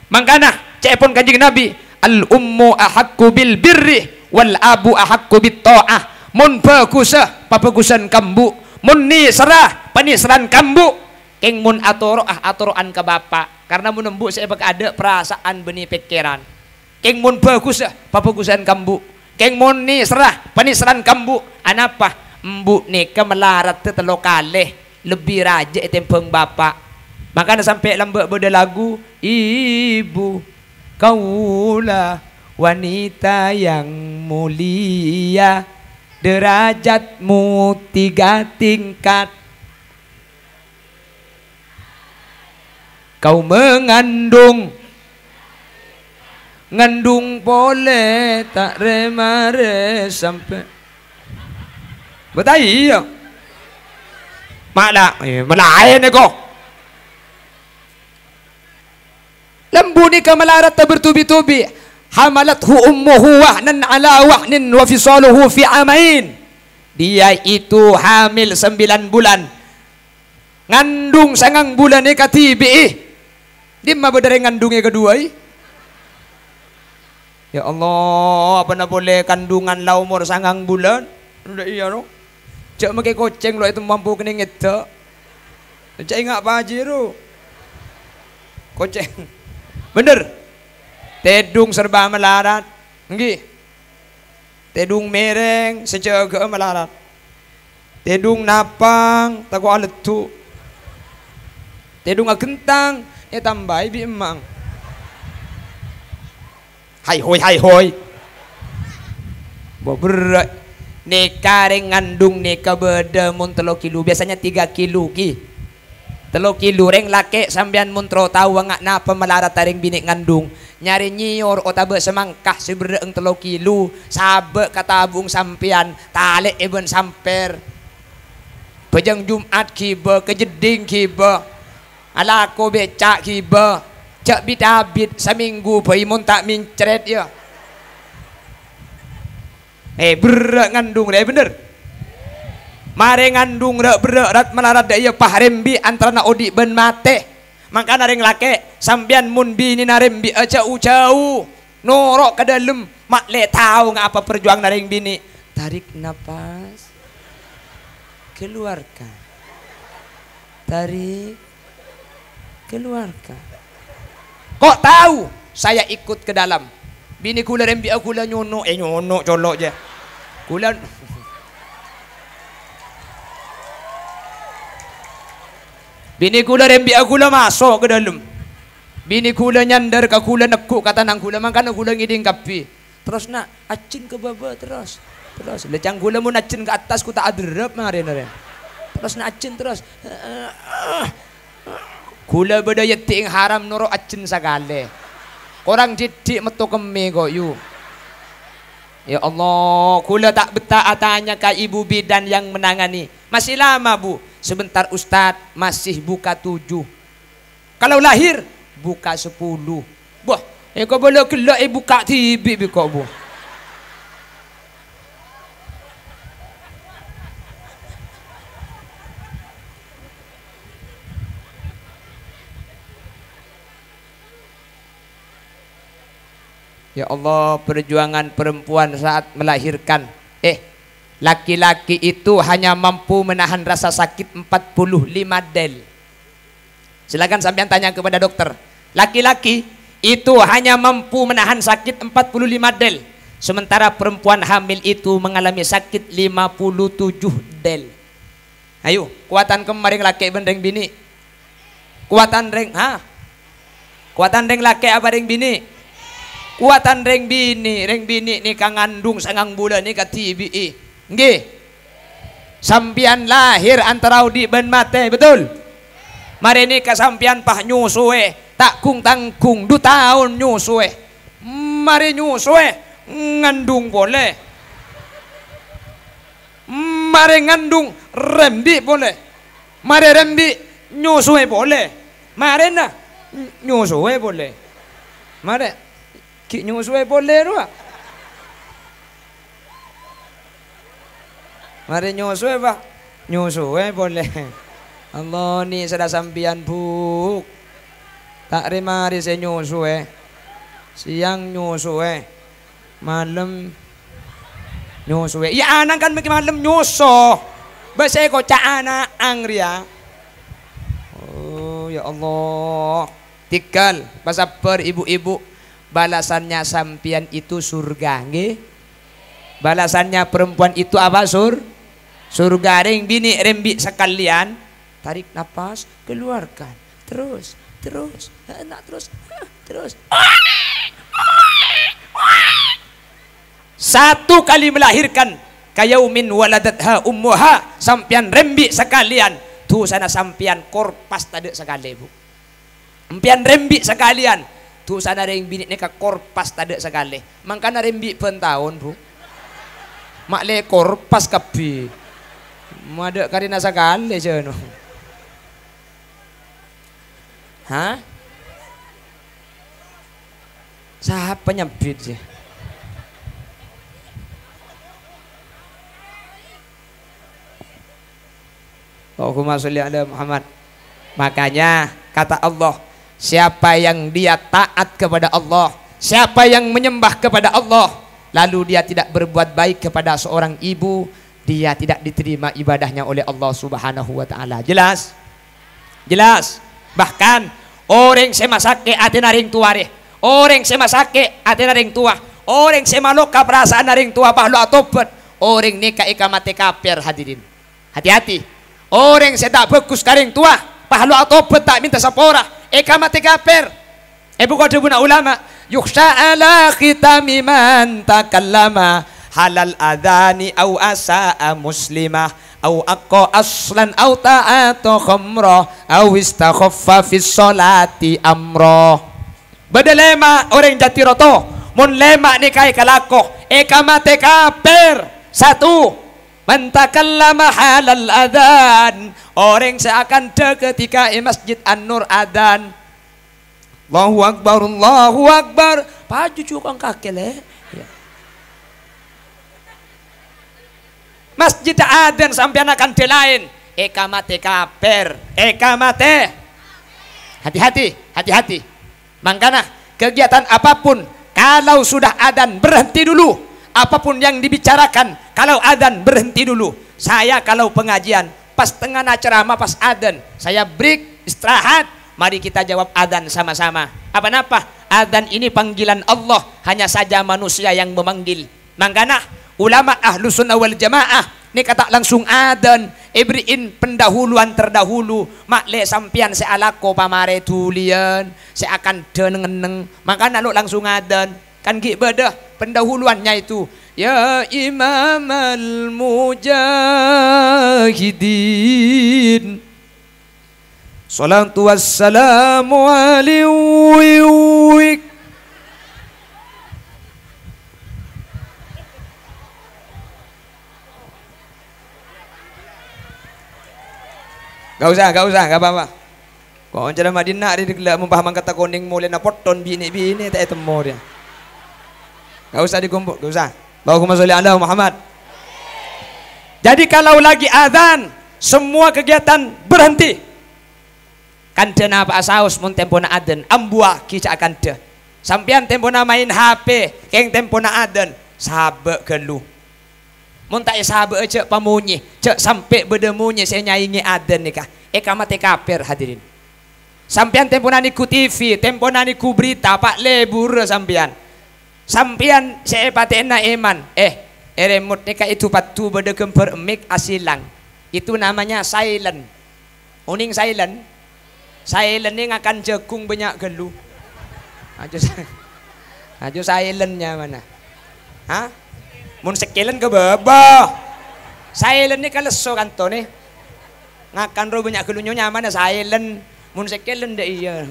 Makana cepon kanjeng Nabi, al ummu ahaqqu bil birri wal abu ahaqqu bit ta'ah. Mun bagusah pabagusan kambu, mun nisrah panisran kambu, keng mun atoroan ke bapak. Karena mun embu saya ada perasaan benih pikiran. Keng mun bagusah pabagusan kambu, keng mun nisrah panisran kambu. Anapa embu nika melarat tetelo kaleh lebih raja tempeng bapak. Makanya sampai lambak beda lagu, ibu kaulah wanita yang mulia, derajatmu 3 tingkat. Kau mengandung, ngandung boleh tak remare sampai betul iya. Mana melayan kok. Lembu ni kemelarat bertubi-tubi. Hamalathu ummuhu wahnan ala wahnin wa fisaluhu fi amain. Dia itu hamil 9 bulan. Ngandung sangang bulan ni katibi. Dia mah bedare ngandungnya kedua. Ya Allah, apa nak boleh kandungan la umur sangang bulan? Udah iya no. Cak make koceng lo itu mampu kena ngeta. Cak ingat apa aja ro. Koceng. Bener. Tedung serba melarat. Nggih. Tedung mereng sejaga melarat. Tedung napang taku aletu. Tedung agentang tambah bi emang. Hai hoi. Bo berat. Neka reng ngandung neka beda mun 3 kilo. Biasanya 3 kilo ki. 3 kilo reng laki sambian mun tro tahu ngak napa melarat reng bini ngandung. Nyari nyior otabe semangkah sebereng 3 kilo. Sabe katabung sampian. Talek eben samper. Pejang Jumat kiba, kejeding kiba. Alako becak kiba. Cak bidabit seminggu paimun tak mincret ya. Berak ngandung deh bener. Mare ngandung berak rat melarat daya pahrembi antara na odi ben mate. Maka nareng lake sambian mun bini narembi jauh-jauh norok ke dalam mak le tahu ngapa perjuang nareng bini. Tarik napas, keluarkan. Tarik, keluarkan. Kok tahu saya ikut ke dalam? Bini kula rembi kula nyono nyono colok je. Kula bini kula rembi kula masuk ke dalam. Bini kula nyandar ke kula nekuk kata nang kula makana kula ngiding kapi. Terus nak acin ke baba terus. Terus lecang kula mun acin ke atas ku tak adrap maren. Terus nak acin terus. Kula bedaya ting haram noro acin sagale. Korang didik metu kemi kok yu. Ya Allah, kula tak betah tanya ke ibu bidan yang menangani. Masih lama bu. Sebentar Ustad masih buka 7. Kalau lahir buka 10. Wah, kau boleh kelak buka TV kok bu. Ya Allah, perjuangan perempuan saat melahirkan. Laki-laki itu hanya mampu menahan rasa sakit 45 del. Silakan sampean tanya kepada dokter. Laki-laki itu hanya mampu menahan sakit 45 del. Sementara perempuan hamil itu mengalami sakit 57 del. Ayo, kuatan kemarin laki bendeng bini. Kuatan reng, kuatan reng laki apa reng bini? Kuatan reng bini ni kang ngandung sangang bulan ni katibi. Nggih. Sampian lahir antara udi ben mate, betul? Mari ni kasampian pah nyusue tak kung tangkung 2 tahun nyusue. Mari nyusue ngandung boleh. Mari ngandung rembi boleh. Mari rembi nyusue boleh. Mari na nyusue boleh. Mari ki nyusue boleh doa. Mari nyusue Pak. Nyusue boleh. Allah ni sada sampian buk. Tak mari saya nyusue. Siang nyusue. Malam nyusue. Ya anak kan malam nyuso. Bahasa ko caana angria. Oh ya Allah. Tikal pasaper ibu-ibu. Balasannya sampian itu surga nggih. Balasannya perempuan itu apa surga. Ring bini rembi sekalian. Tarik nafas, keluarkan. Terus. Enak terus. 1 kali melahirkan kayaumin waladatha ummuha sampian rembi sekalian. Tu sana sampian korpas tade sekali Bu. Sampian rembi sekalian. Tu sana ring bini neka korpas tade sekali. Mangkana rembi pentahun Bu. Mak le korpas kapi. Mada karina sekali jono. Hah? Siapa nyebit sih? Allahumma sholli ala Muhammad. Makanya kata Allah, siapa yang dia taat kepada Allah, siapa yang menyembah kepada Allah, lalu dia tidak berbuat baik kepada seorang ibu, dia tidak diterima ibadahnya oleh Allah Subhanahu wa taala. Jelas? Jelas. Bahkan orang semasake atina ring tua deh. Orang semasake atina ring tua. Orang semaloka perasaan ring tua bahlu atopet. Orang nikah ikamate kafir hadirin. Hati-hati. Orang sedak bagus karing tua bahlu atopet tak minta sapora. Ikamate kafir. Bukan debuna ulama. Yukhsha ala khitami man takallama halal adani au asa'a muslimah au aqqa aslan au ta'ata khamra au istakhaffa fis salati amra. Badalema orang jati roto mun lema nikai kalako ekamate kafir. 1 mentakallama halal adan orang seakan ketika masjid An-Nur adan Allahu Akbar paju cukang kakele ya. Masjid adan sampai akan delain ekamate kafir ekamate. Hati-hati. Makanya kegiatan apapun kalau sudah adan berhenti dulu. Apapun yang dibicarakan kalau adan berhenti dulu. Saya kalau pengajian pas tengah ceramah pas adan saya break istirahat. Mari kita jawab adan sama-sama. Apa-apa? Adan ini panggilan Allah, hanya saja manusia yang memanggil. Makanya ulama ahlu sunnah wal jamaah ini kata langsung adan ibriin pendahuluan terdahulu makle sampian sealako pamare tulian seakan deneng. Makanya lo langsung adan kan bedah pendahuluannya itu ya imam al mujahidin salatu wassalamu alaihi. Gak usah, gak apa-apa. Kau jalan Madinah dia gelap memaham kata kuning mulai na poton bini tak temu dia. Gak usah dikumpul, gak usah. Allahumma sholli ala Muhammad. Jadi kalau lagi azan semua kegiatan berhenti. Kan dena apa asaus mun tempona adan ambuah kica akan de. Sampian tempona main HP, keng tempona adan sabe gelu. Mun tak sahabat aja pamunyi, cek sampai berdemunyi saya nyaingi adan nikah. Kamate kafir hadirin. Sampian temponan iku TV, temponan iku berita, Pak lebur sampian. Sampian saya patena eman. Remote nikah itu patu berdegem permik asilang. Itu namanya silent. Uning silent. Silent ini akan jagung banyak gelu. Ajo silentnya mana? Hah? Mun sekilan ke bawah. Silent ni kalau so kanto ni. Ngakan ro banyak gelunya nyaman silent. Mun sekilan deh iya.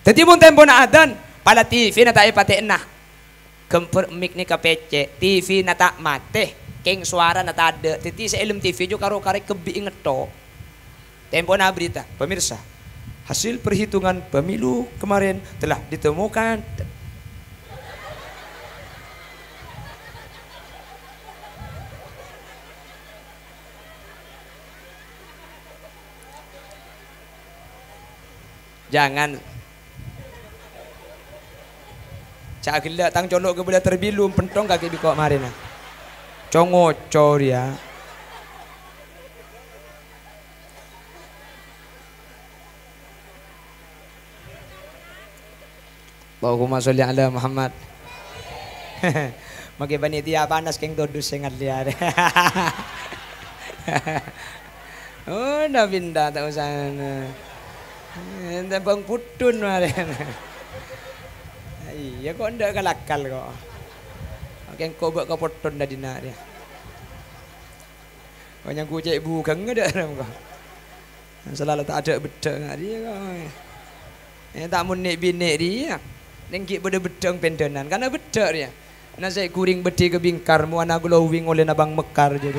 Jadi mun tempo na adan pala TV na tayo pati na. Kempur mic ni kapece, TV na tak mate, keng suara na tada. Titi sa ilm TV jo karo kare kebi inget to. Tempo na berita, pemirsa. Hasil perhitungan pemilu kemarin telah ditemukan. Jangan cak gila tang colok ke boleh terbilum pentong kaki bikok marina. Congoco dia. Allahumma sholli ala Muhammad. Magi panitia panas keng dodus sengat liar. Oh, dah pindah tak usah. Entah bang putun kemarin. Iya kok ndak kalakal kok. Keng kobak ke putun dah dina dia. Banyak gue cek bukan ada orang kok. Selalu tak ada bedeng dia kok. Tak mun nek binek dia. Nengki pada bedeng pendenan karena bedek dia. Nah saya kuring bedi ke bingkar mu anak glowing oleh nabang mekar jadi.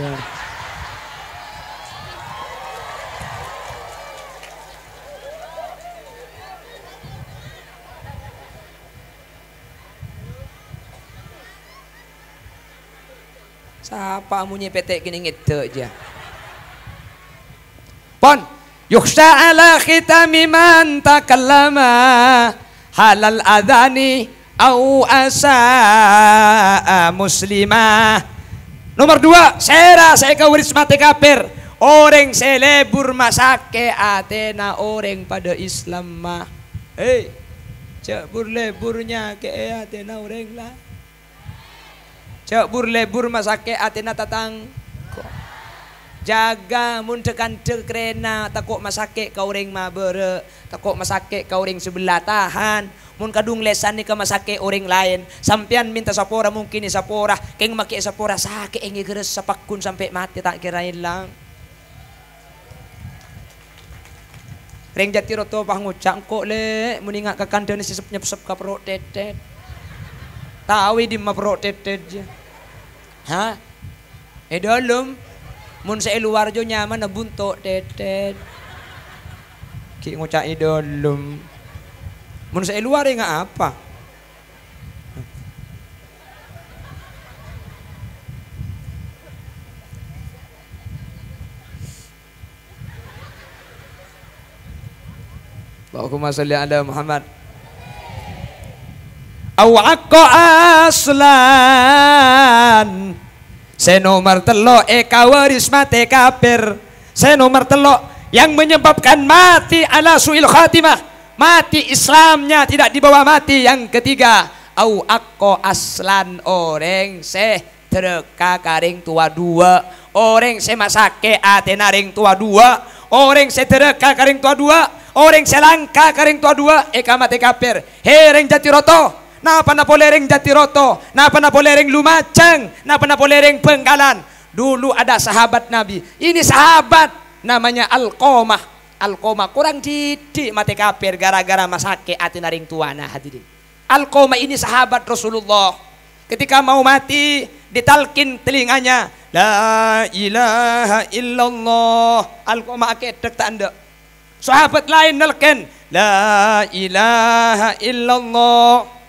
Siapa munyi petek gini ngedek aja. Pon, yukhsha ala khitami man takallama halal adhani au asa muslimah. Nomor 2, saya kawiris mati kafir. Orang selebur masake atena orang pada Islam mah. Cak burleburnya ke atena orang lah. Cak burlebur masake atena tatang. Jaga mun tekan tekrena takut masake kau orang mabere, takut masake kau orang sebelah tahan. Mun kadung lesan ni ke masake orang lain. Sampian minta sapora mungkin ni sapora, keng make sapora sakit engi geres sapakun sampai mati tak kirain lang. Reng jati roto pah ngucak kok le muningat ka kandani si nyep-sep ka perut tetet. Tawi di ma perut tetet je. Ha? Dalam mun sa luar jo nyaman na bunto tetet. Ki ngucak dalam. Mun sa luar nga apa? Allahumma sholli ala Muhammad. Awaqqa aslan. Senomor telo kawaris mati kafir. Senomor telo yang menyebabkan mati ala su'il khatimah. Mati Islamnya tidak dibawa mati. Yang ketiga, awaqqa aslan orang se tereka karing tua dua. Orang se masake atena ring tua dua. Orang se tereka karing tua dua. Orang selangka karing tua dua. Mati kafir. Hereng jati roto. Napa na polereng Jatiroto, napa na polereng Lumajang, napa na polereng Bengkalan. Dulu ada sahabat Nabi. Ini sahabat namanya Alqamah. Alqamah kurang didik mati kafir gara-gara masake atina ring tuana hadirin. Alqamah ini sahabat Rasulullah. Ketika mau mati ditalkin telinganya, la ilaha illallah. Alqamah akedek tak anda. Sahabat lain nelken, la ilaha illallah.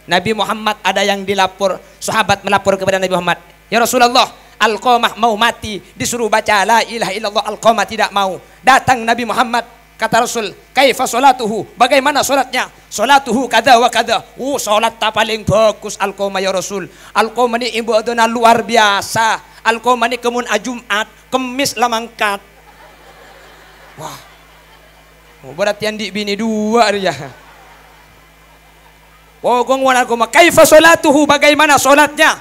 Nabi Muhammad ada yang dilapor, sahabat melapor kepada Nabi Muhammad, ya Rasulullah, Alqamah mau mati, disuruh baca la ilaha illallah, Alqamah tidak mau. Datang Nabi Muhammad, kata Rasul, kaifa salatuhu, bagaimana salatnya? Salatuhu kada wa kada. Salat tak paling bagus Alqamah ya Rasul. Alqamah ni ibadahna luar biasa. Alqamah ni kemun Jumat, Kemis lamangkat. Wah, berarti yang di bini dua dia. Pokong wan Alqamah, kaifa salatuhu, bagaimana salatnya?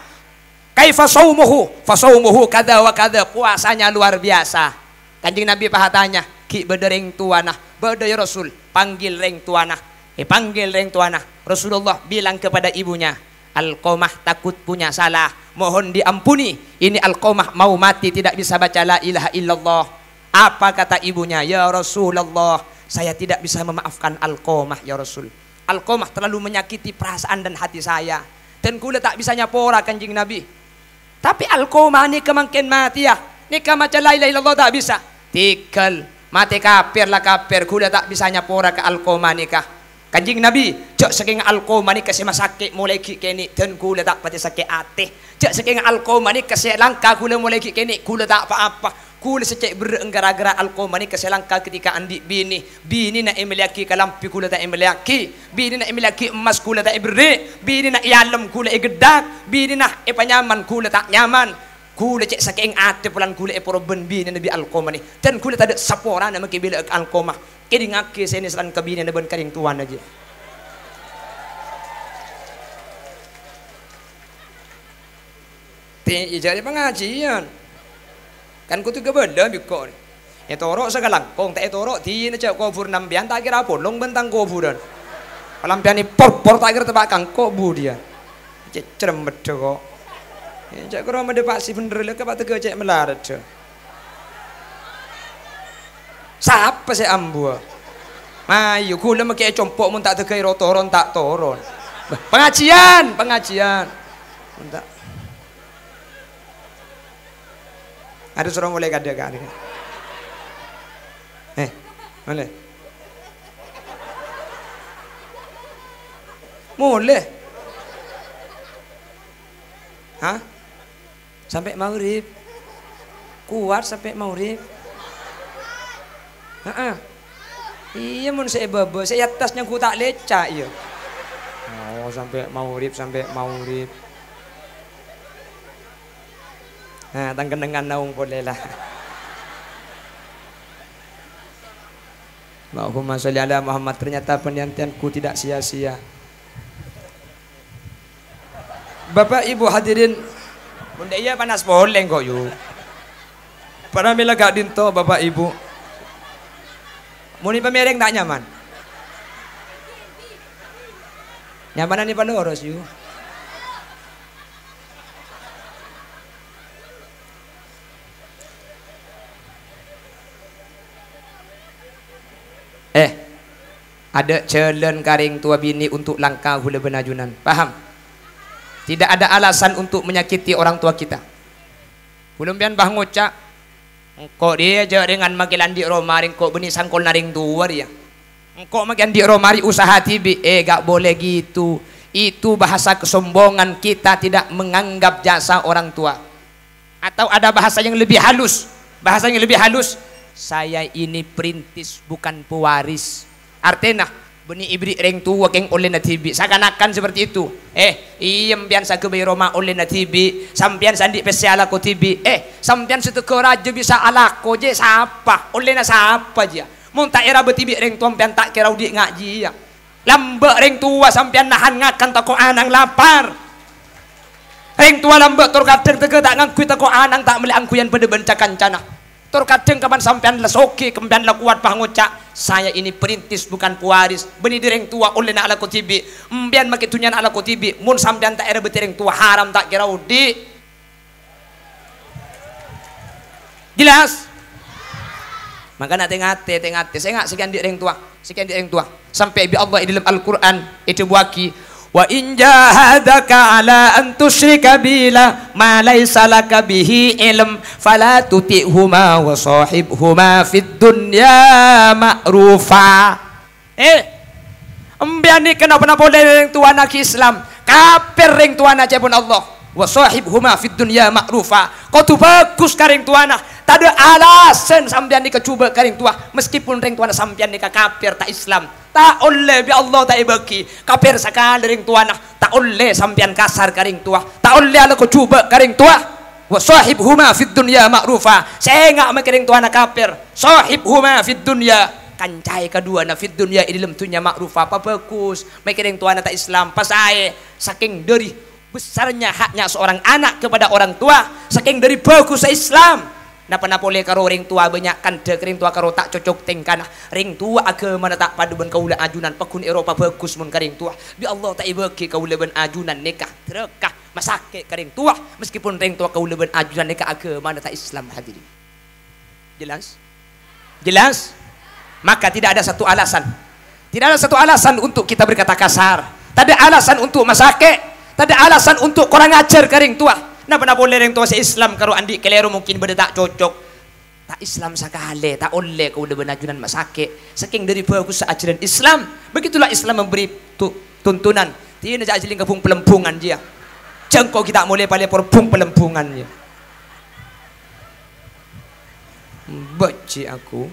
Kaifa saumuhu, fa saumuhu kada wa kada, puasanya luar biasa. Kanjeng Nabi pahatanya, ki bedereng tuanah, beda ya Rasul, panggil reng tuanah. Panggil reng tuanah. Rasulullah bilang kepada ibunya, Alqamah takut punya salah, mohon diampuni. Ini Alqamah mau mati tidak bisa baca la ilaha illallah. Apa kata ibunya? Ya Rasulullah, Saya tidak bisa memaafkan Alqamah ya Rasul. Alqamah terlalu menyakiti perasaan dan hati saya. Dan kula tak bisa nyapora Kanjeng Nabi. Tapi Alqamah ni kemangkin mati ya. Ni macam la ilaha illallah tak bisa. Tikal mati kafir lah kafir. Kula tak bisa nyapora ke Alqamah ni kah. Kanjeng Nabi, cak saking Alqamah ni kasi masakit mulai kini dan kula tak pati sakit hati. Cak saking Alqamah ni kasi langkah kula mulai kini kula tak apa-apa. Kula secek berenggara-gara Alqamah ni kasi langkah ketika andi bini nak emeliaki kalampi kula tak emeliaki, bini nak emeliaki emas kula tak beri, bini nak ialam kula gedak, bini nak panyaman kula tak nyaman. Kula cek saking hati pulang kula poroben bini Nabi Alqamah ni. Dan kula tak ada sapora nama kibila Alqamah. Kini ngaki saya ni selan kabini na ben karing tuan aja. Jadi pengajian. Kan ku tu kebenda bikon. Torok segalang kong tak torok ti na cak kubur nambian tak kira polong bentang kuburan. Pelampian ni por tak kira tebakang kubu dia. Cek cerem bedo kok. Cak kira mendepak si bener le ke pak tege cek melarat. Siapa si ambu? Mayu kula make compok mun tak tegay rotoron tak toron. Pengajian. Entak. Ada suruh mulai kada kan. Boleh. Boleh. Hah? Sampai maghrib. Kuat sampai maghrib. Iya mun saya babo, saya atasnya ku tak lecak iya. Oh sampai maghrib. Nah, tangkenengan naung boleh lah. Allahumma sholli ala Muhammad. Ternyata penantianku tidak sia-sia. Bapak Ibu hadirin, bunda iya panas boleh kok yuk. Para mila gak dinto Bapak Ibu. Muni pemereng tak nyaman. Nyamanan ni panoros yuk. Ada jalan karing tua bini untuk langkah hula benajunan. Paham? Tidak ada alasan untuk menyakiti orang tua kita. Belum pian bah ngocak. Engkau dia je dengan makilan di romari engkau beni sangkol naring tua dia. Engkau makilan di romari usaha tibi. Gak boleh gitu. Itu bahasa kesombongan, kita tidak menganggap jasa orang tua. Atau ada bahasa yang lebih halus. Bahasa yang lebih halus. Saya ini perintis bukan pewaris. Artinya beni ibri reng tua keng oleh natibi seakan-akan seperti itu. Iem pian sa kebai Roma oleh natibi sampian sandi pesiala ko tibi. Sampian situ ke raja bisa alako je siapa oleh na siapa je. Mun tak era betibi reng tua pian tak kira udi ngaji ya. Lambek reng tua sampian nahan ngakan tako anang lapar. Reng tua lambek tur kadang tege tak ngangkui tako anang tak meli angkuyan pada bencakan cana. Tur kadang kapan sampean lesoki kemudian la kuat bah ngocak saya ini perintis bukan pewaris beni direng tua oleh na ala kotibi mbian make tunyan ala kotibi mun sampean tak era betireng tua haram tak kira udi jelas maka nak tengate saya ngak sekian direng tua sampai bi Allah di dalam Al-Qur'an itu buaki wa in jahadaka ala an tusyrika bila ma laysa laka bihi ilm fala tuti'huma wa sahibhuma fid dunya ma'rufa. Embian ni kenapa boleh reng tua nak Islam kafir reng tua nak pun Allah wa sahibhuma fid dunya ma'rufa. Kau tu bagus karing tua nak tak ada alasan sampean ni kecuba karing tua meskipun reng tua nak sampean ni kafir tak Islam. Tak oleh bi Allah tak ibaki kafir sakali ring tua nah tak oleh sampian kasar karing tua tak oleh ala ko cuba karing tua wa sahibhuma fid dunya ma'rufa saya ngak makiring tua na kafir sahibhuma fid dunya kancai kedua na fid dunya dalam dunya ma'rufa apa bagus makiring tua na tak Islam pasai saking dari besarnya haknya seorang anak kepada orang tua saking dari bagus Islam. Napa boleh karo ring tua banyak kan dek ring tua karo tak cocok tengkana ring tua agama tak padu ben kaula ajunan pakun Eropa bagus mun karing tua bi Allah tak ibaki kaula ben ajunan nikah terekah masake karing tua meskipun ring tua kaula ben ajunan nikah agama tak Islam hadirin jelas Maka tidak ada satu alasan. Tidak ada satu alasan untuk kita berkata kasar. Tak ada alasan untuk masake. Tak ada alasan untuk kurang ajar ke ring tua. Nah pernah boleh ring tua se-Islam kalau andi keliru mungkin benda tak cocok. Tak Islam sakale, tak oleh kau udah benajunan masake. Saking dari bagus ajaran Islam. Begitulah Islam memberi tuntunan. Tidak nak jadi gabung pelempungan dia. Jangkau kita mulai pada perbung pelempungannya. Baca aku.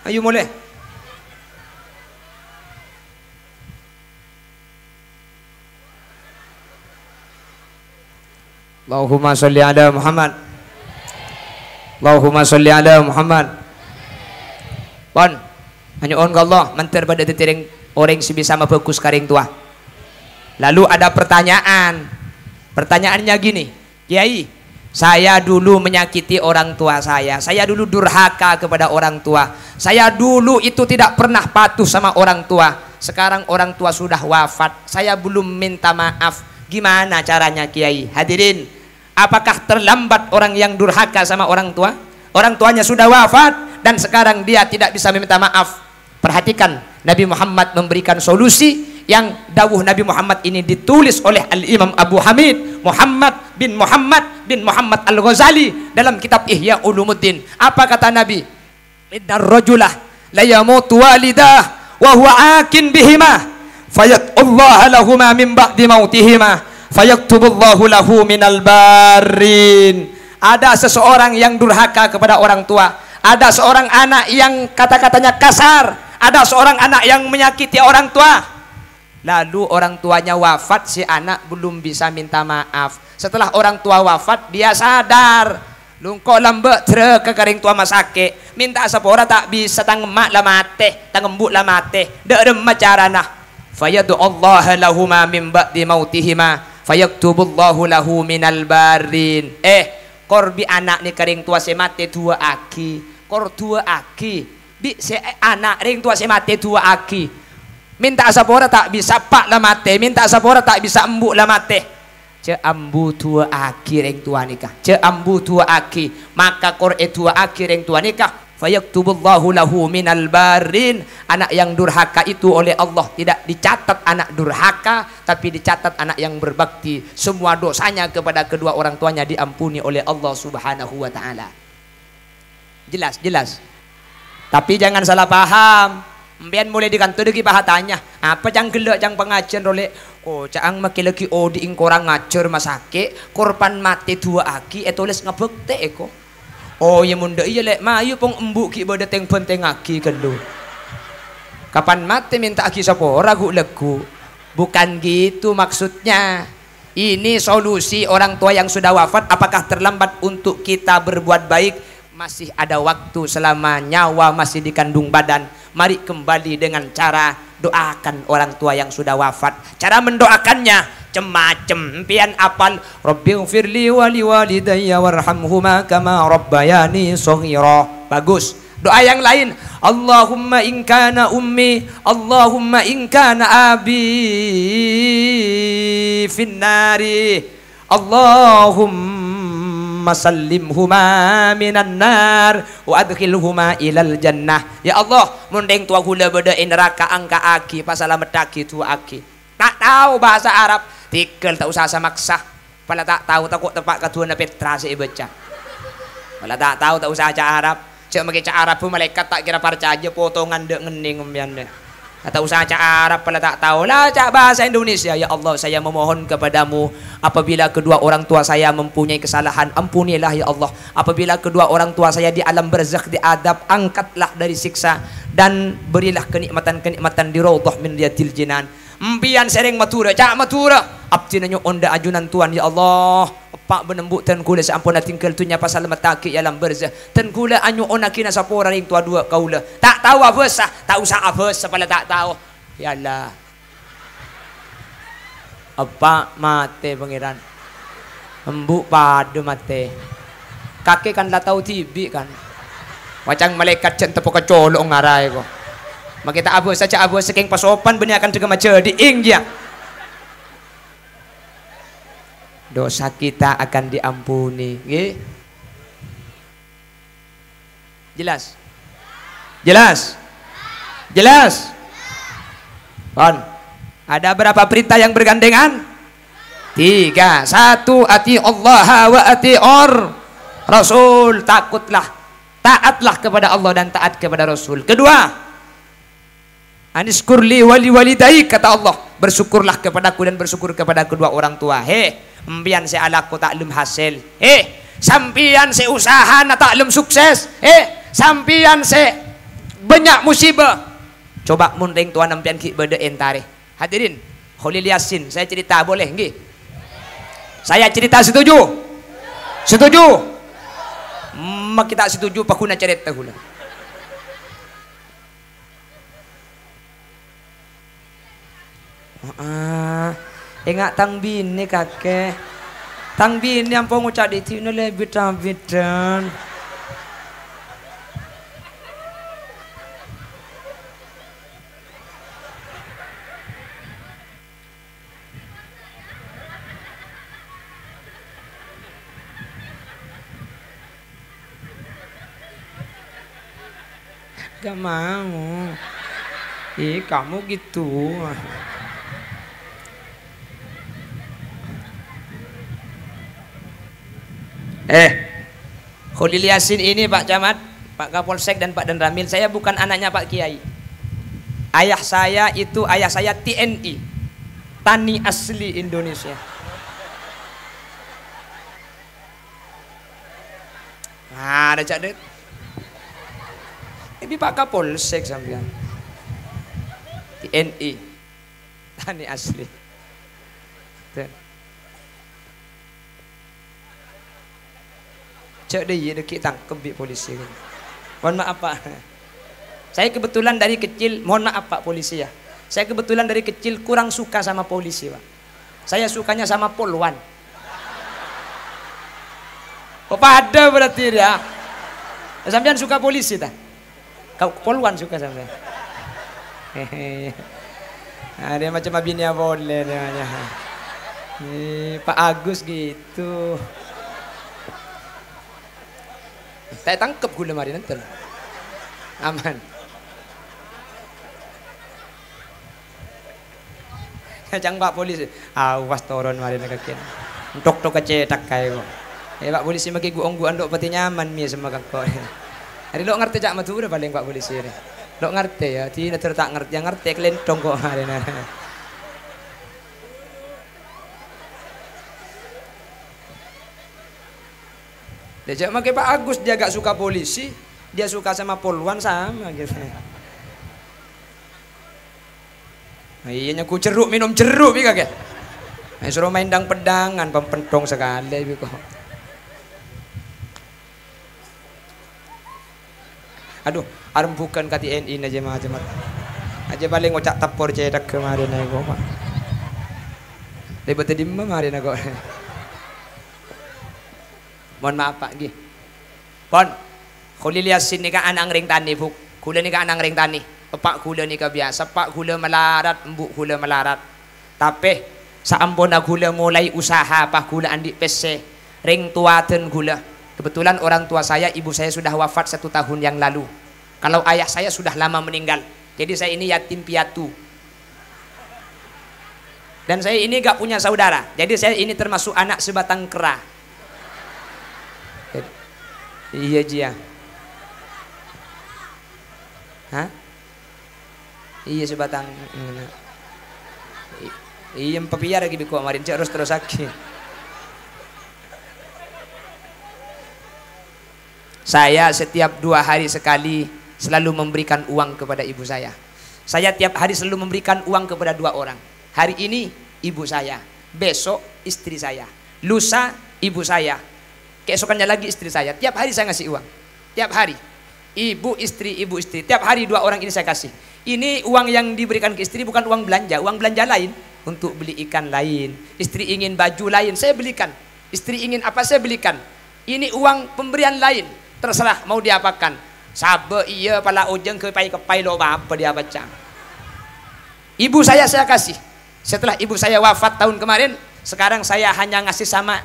Ayo mulai. Allahumma sholli ala Muhammad. Allahumma sholli ala Muhammad. Pon, hanya on Allah menter pada tetiring orang si bisa bagus karing tua. Lalu ada pertanyaan. Pertanyaannya gini, Kiai, saya dulu menyakiti orang tua saya dulu durhaka kepada orang tua, saya dulu itu tidak pernah patuh sama orang tua. Sekarang orang tua sudah wafat, saya belum minta maaf. Gimana caranya Kiai? Hadirin, apakah terlambat orang yang durhaka sama orang tua? Orang tuanya sudah wafat dan sekarang dia tidak bisa meminta maaf. Perhatikan, Nabi Muhammad memberikan solusi yang dawuh Nabi Muhammad ini ditulis oleh Al-Imam Abu Hamid Muhammad bin Muhammad Al-Ghazali dalam kitab Ihya Ulumuddin. Apa kata Nabi? Innar rajulah la yamutu walidah wa huwa akin bihima fayatullah lahuma min ba'di mautihima fayaktubullahu lahu minal barin. Ada seseorang yang durhaka kepada orang tua, ada seorang anak yang kata-katanya kasar, ada seorang anak yang menyakiti orang tua. Lalu orang tuanya wafat, si anak belum bisa minta maaf. Setelah orang tua wafat, dia sadar. Lungkok lambek ke kering tua masake. Minta sapora tak bisa tang emak lah mate, tang embuk lah mate. Dek remah carana. Fayadu Allah lahuma min ba'di mautihima fayaktubullahu lahu minal barin. Korbi anak ni kering tua se mate dua aki. Kor dua aki. Bi se anak ring tua se mate dua aki. Minta sapora tak bisa pak lah mate, minta sapora tak bisa embuk lah mate. Ce ambu tua aki reng tua nikah, ce ambu tua aki, maka kor tua aki reng tua nikah. Fayaktubullahu lahu minal barin. Anak yang durhaka itu oleh Allah tidak dicatat anak durhaka, tapi dicatat anak yang berbakti. Semua dosanya kepada kedua orang tuanya diampuni oleh Allah Subhanahu wa taala. Jelas, jelas. Tapi jangan salah paham. Mbian mulai di kantor lagi bahatanya apa jang gelak jang pengajian oleh cang makin lagi di ingkorang ngajar masake korban mati dua aki tulis ngebekte eko ya munda iya lek mayu pong embuk ki bada teng penteng aki kelu kapan mati minta aki sapora gu legu bukan gitu maksudnya. Ini solusi orang tua yang sudah wafat. Apakah terlambat untuk kita berbuat baik? Masih ada waktu selama nyawa masih di kandung badan. Mari kembali dengan cara doakan orang tua yang sudah wafat. Cara mendoakannya macam-macam. Pian apal Rabbighfirli wa liwalidayya warhamhuma kama rabbayani shaghira. Bagus. Doa yang lain, Allahumma in kana ummi, Allahumma in kana abi finnari, Allahumma sallimhuma minan nar wa adkhilhuma ilal jannah. Ya Allah, mundeng tua gula beda neraka angka aki pasalamet aki tua aki. Tak tahu bahasa Arab, tikel tak usah maksa. Pala tak tahu takut tepak katuana Petra si baca. Pala tak tahu tak usah aja Arab. Cak make cak Arab pun malaikat tak kira percaya potongan dek ngening embian deh. Tak usah cak Arab pala tak tahu lah cak bahasa Indonesia. Ya Allah, saya memohon kepadamu apabila kedua orang tua saya mempunyai kesalahan, ampunilah ya Allah. Apabila kedua orang tua saya di alam barzakh di adab, angkatlah dari siksa dan berilah kenikmatan-kenikmatan di raudhah min riyadil jinan. Empian sering matura cak matura abdi nanyo onda ajunan Tuhan ya Allah. Pak benembuk tan kula sampun tinggal tunya pasal mataki alam barzakh. Tan kula anyo onakina sapora ring tua dua kaula. Tak tahu apa sah, tak usah apa sepala tak tahu. Ya Allah. Apa mate pangeran. Embuk pada mate. Kakek kan lah tahu tibi kan. Wacang malaikat cen tepo kecolok ngarai ko. Makita apa saja apa saking pasopan benih akan juga macam di ing dia. Dosa kita akan diampuni, nggih. Jelas? Jelas? Jelas? Pon, ada berapa perintah yang bergandengan? 3. 1, ati Allah wa ati Rasul. Takutlah, taatlah kepada Allah dan taat kepada Rasul. Kedua, aniskurli wali walidai, kata Allah, bersyukurlah kepadaku dan bersyukur kepada kedua orang tua. Empian se alaku taklum hasil. Sampian se usaha na taklum sukses. Sampian se banyak musibah. Coba munding tuan empian ki bede entare. Hadirin, Khalil Yasin, saya cerita boleh nggih? Saya cerita setuju? Setuju? Mak kita setuju pak kuna cerita hula. Ingat tang bini kakek. Tang bini yang pengucap di sini lebih bidan. Gak mau. Kamu gitu. Khalil Yasin ini Pak Camat, Pak Kapolsek dan Pak Danramil, saya bukan anaknya Pak Kiai. Ayah saya itu ayah saya TNI, Tani asli Indonesia. Nah, ada cak. Ini Pak Kapolsek sampean. TNI, Tani asli. Cek deh, kita tangkep di polisi. Mohon maaf Pak. Saya kebetulan dari kecil, mohon maaf Pak polisi ya. Saya kebetulan dari kecil kurang suka sama polisi Pak. Saya sukanya sama polwan. Oh pada berarti ya. Sampean suka polisi tak? Kau polwan suka sampean. Nah, dia macam abinya boleh namanya. Pak Agus gitu. Saya tangkep gula mari nanti. Aman. Jangan Pak polisi. Awas turun mari nak kaki. Tok kecetak kayu. Pak polisi maki guong andok pati nyaman mi sama kakak. Hari lo ngerti cak matu udah paling Pak polisi ni. Lo ngerti ya, tidak tertak ngerti, yang ngerti kelentong kok hari ni. Dia cak makai Pak Agus, dia gak suka polisi, dia suka sama polwan sama gitu. Iya ku jeruk, minum jeruk bika ke. Suruh main dang pedangan, pempentong sekali biko. Aduh, arem bukan ka TNI aja macam. Aja paling ngocak tapor cedak kemarin aku Pak. Lebet di kemarin aku. Mohon maaf Pak nggih. Pon, Khalil Yasin ni ka anang ring tani buk. Kula ni ka anang ring tani. Pak kula ni ka biasa, Pak kula melarat, embuk kula melarat. Tapi saampun kula mulai usaha Pak kula andi PC ring tuaten kula. Kebetulan orang tua saya, ibu saya sudah wafat 1 tahun yang lalu. Kalau ayah saya sudah lama meninggal. Jadi saya ini yatim piatu. Dan saya ini gak punya saudara. Jadi saya ini termasuk anak sebatang kera. Iya Jia. Hah? Iya sebatang. Iya papiar lagi biko kemarin terus lagi. Saya setiap 2 hari sekali selalu memberikan uang kepada ibu saya. Saya tiap hari selalu memberikan uang kepada 2 orang. Hari ini ibu saya, besok istri saya, lusa ibu saya, keesokannya lagi istri saya. Tiap hari saya ngasih uang. Tiap hari. Ibu istri, tiap hari 2 orang ini saya kasih. Ini uang yang diberikan ke istri bukan uang belanja lain. Untuk beli ikan lain. Istri ingin baju lain, saya belikan. Istri ingin apa, saya belikan. Ini uang pemberian lain. Terserah mau diapakan. Sabe iya pala ujeng kepai lo apa dia baca. Ibu saya kasih. Setelah ibu saya wafat tahun kemarin, sekarang saya hanya ngasih sama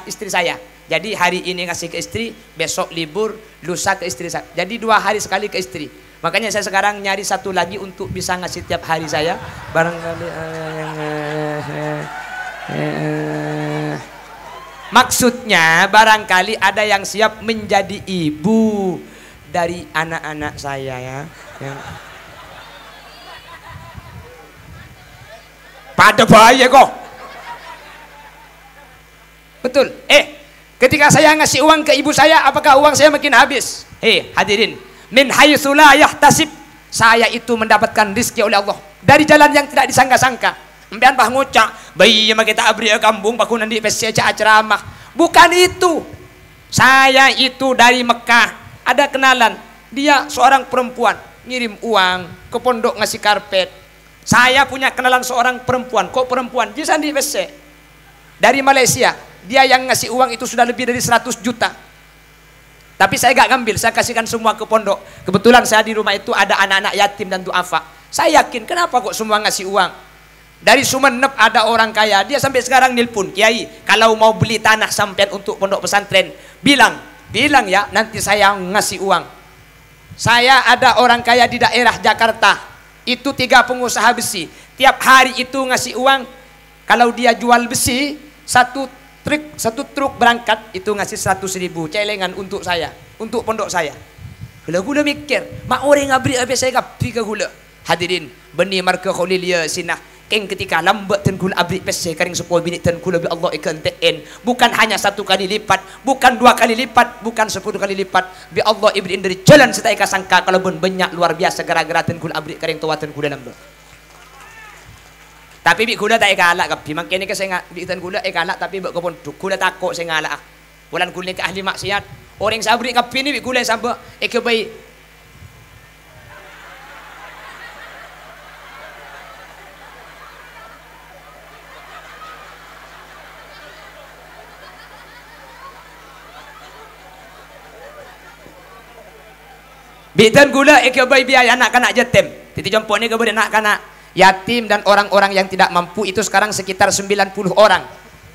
istri saya. Jadi hari ini ngasih ke istri, besok libur, lusa ke istri saya. Jadi 2 hari sekali ke istri. Makanya saya sekarang nyari satu lagi untuk bisa ngasih tiap hari saya. Barangkali maksudnya barangkali ada yang siap menjadi ibu dari anak-anak saya ya. Pada bahaya kok. Betul. Ketika saya ngasih uang ke ibu saya, apakah uang saya makin habis? Hadirin, min haitsu la yahtasib, saya itu mendapatkan rezeki oleh Allah dari jalan yang tidak disangka-sangka. Empian bah ngucak, bayi mah kita abri kampung paku nanti pesi aja ceramah. Bukan itu. Saya itu dari Mekah, ada kenalan, dia seorang perempuan, ngirim uang ke pondok ngasih karpet. Saya punya kenalan seorang perempuan, kok perempuan, dia sandi pesi dari Malaysia. Dia yang ngasih uang itu sudah lebih dari 100 juta. Tapi saya gak ngambil, saya kasihkan semua ke pondok. Kebetulan saya di rumah itu ada anak-anak yatim dan duafa. Saya yakin, kenapa kok semua ngasih uang? Dari Sumenep ada orang kaya, dia sampai sekarang nelpon, Kiai, kalau mau beli tanah sampean untuk pondok pesantren, bilang ya, nanti saya ngasih uang. Saya ada orang kaya di daerah Jakarta, itu 3 pengusaha besi. Tiap hari itu ngasih uang, kalau dia jual besi, satu truk berangkat itu ngasih 100.000 celengan untuk saya, untuk pondok saya. Gula mikir, mak orang ngabri habis saya kapi ke gula. Hadirin, beni marka kholilia sinah. Keng ketika lambat ten gula abri pese karing 10 minit ten gula bi Allah ikan teen. Bukan hanya 1 kali lipat, bukan 2 kali lipat, bukan 10 kali lipat. Bi Allah ibrin dari jalan setai kasangka kalau ben banyak luar biasa gara-gara ten gula abri karing tua ten gula lambat. Tapi bi gula tak ikalak kapi, makanya ke saya bi ten gula ikalak tapi bak kepon gula takok saya ngalak. Bulan gula ke ahli maksiat. Orang sabri kapi ni bi gula samba bayi. Bitan gula bayi biaya anak-anak jatim. Titi jompo ni kemudian anak-anak yatim dan orang-orang yang tidak mampu itu sekarang sekitar 90 orang.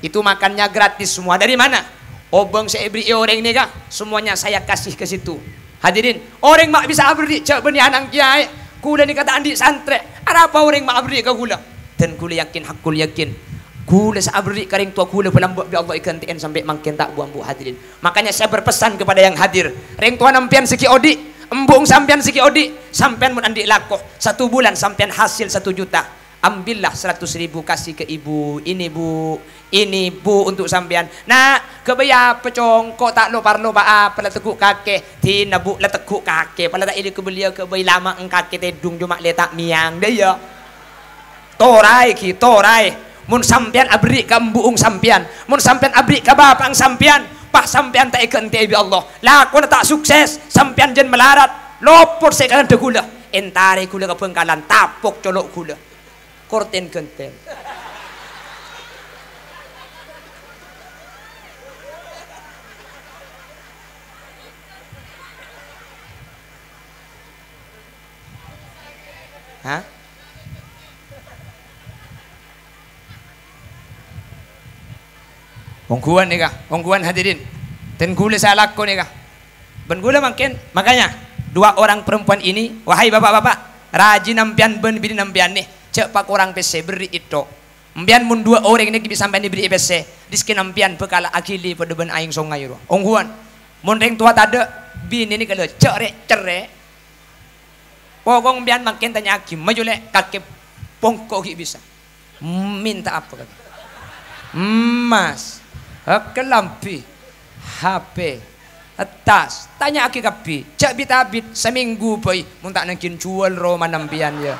Itu makannya gratis semua. Dari mana? Obeng saya beri orang ini kah? Semuanya saya kasih ke situ. Hadirin, orang mak bisa abri cak beni anak kiai. Kula ni kata andi santre. Ada apa orang mak abri ke gula? Dan kula yakin, hakul yakin. Kula sa abri karing tua kula pelambut bi Allah ikan tien sampai makin tak buang bu hadirin. Makanya saya berpesan kepada yang hadir. Ring tua nampian seki odi. Embung sampean siki odi, sampean mun andi lakoh 1 bulan sampean hasil 1 juta. Ambillah 100.000 kasih ke ibu. Ini bu untuk sampean. Nah, kebaya pecong kok tak lo parlo ba apa la teguk kakek. Tina bu la teguk kakek. Pala tak ili ke belia ke bayi lama eng kakek tedung cuma letak miang dia ya. Torai ki torai. Mun sampean abri ka embuung sampean. Mun sampean abri ka bapang sampean. Pak sampean tak ikan bi Allah. Lakon tak sukses, sampean jen melarat. Lopor sekalan de gula. Entare gula ke pengkalan tapok colok gula. Korten genten. Hah? Ongguan nih kah? Ongguan hadirin. Dan gula saya laku nih kah? Ben gula makin. Makanya 2 orang perempuan ini, wahai bapak-bapak, rajin nampian ben bini nampian nih. Cek pak orang pese beri itu. Nampian mun 2 orang ini bisa sampai diberi pese. Diskin nampian bekala akili pada ben aing songai ro. Ongguan. Mun ring tua tada bini ini kalau cerek. Pokong nampian makin tanya hakim. Maju lek kakek pongkok bisa. Minta apa kata? Emas. Kelampi, HP, tas, tanya aki kapi, cak bitabit seminggu boy, muntak nangkin jual Roma nampian ya.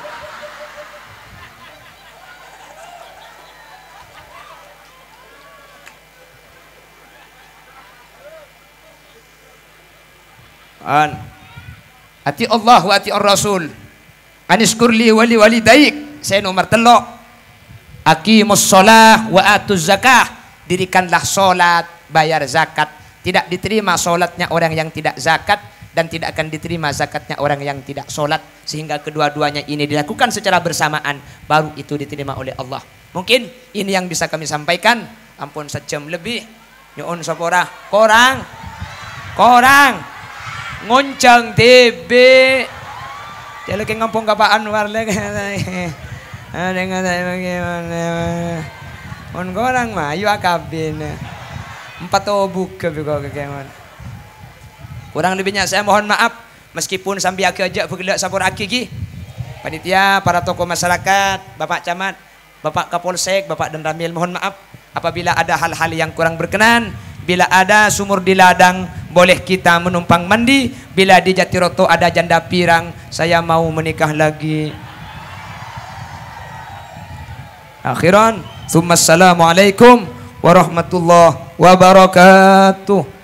Ati Allah wa ati Rasul, aniskurli wali walidaik, saya nomor telok, aqimus sholah wa atuz zakah. Dirikanlah solat, bayar zakat. Tidak diterima solatnya orang yang tidak zakat dan tidak akan diterima zakatnya orang yang tidak solat. Sehingga kedua-duanya ini dilakukan secara bersamaan, baru itu diterima oleh Allah. Mungkin ini yang bisa kami sampaikan. Ampun 1 jam lebih. Nyuun sapora. Korang. Ngoncang TB. Dia lagi ngampung ka Pak Anwar lagi. Ada ngata bagaimana. On korang mah ayo akabin. 4 obuk ke bagaimana. Kurang lebihnya saya mohon maaf meskipun sambil aku ajak bergelak sapor aki gi. Panitia, para tokoh masyarakat, Bapak Camat, Bapak Kapolsek, Bapak dan Ramil, mohon maaf apabila ada hal-hal yang kurang berkenan. Bila ada sumur di ladang, boleh kita menumpang mandi. Bila di Jatiroto ada janda pirang, saya mau menikah lagi. Akhiran, Assalamualaikum warahmatullahi wabarakatuh.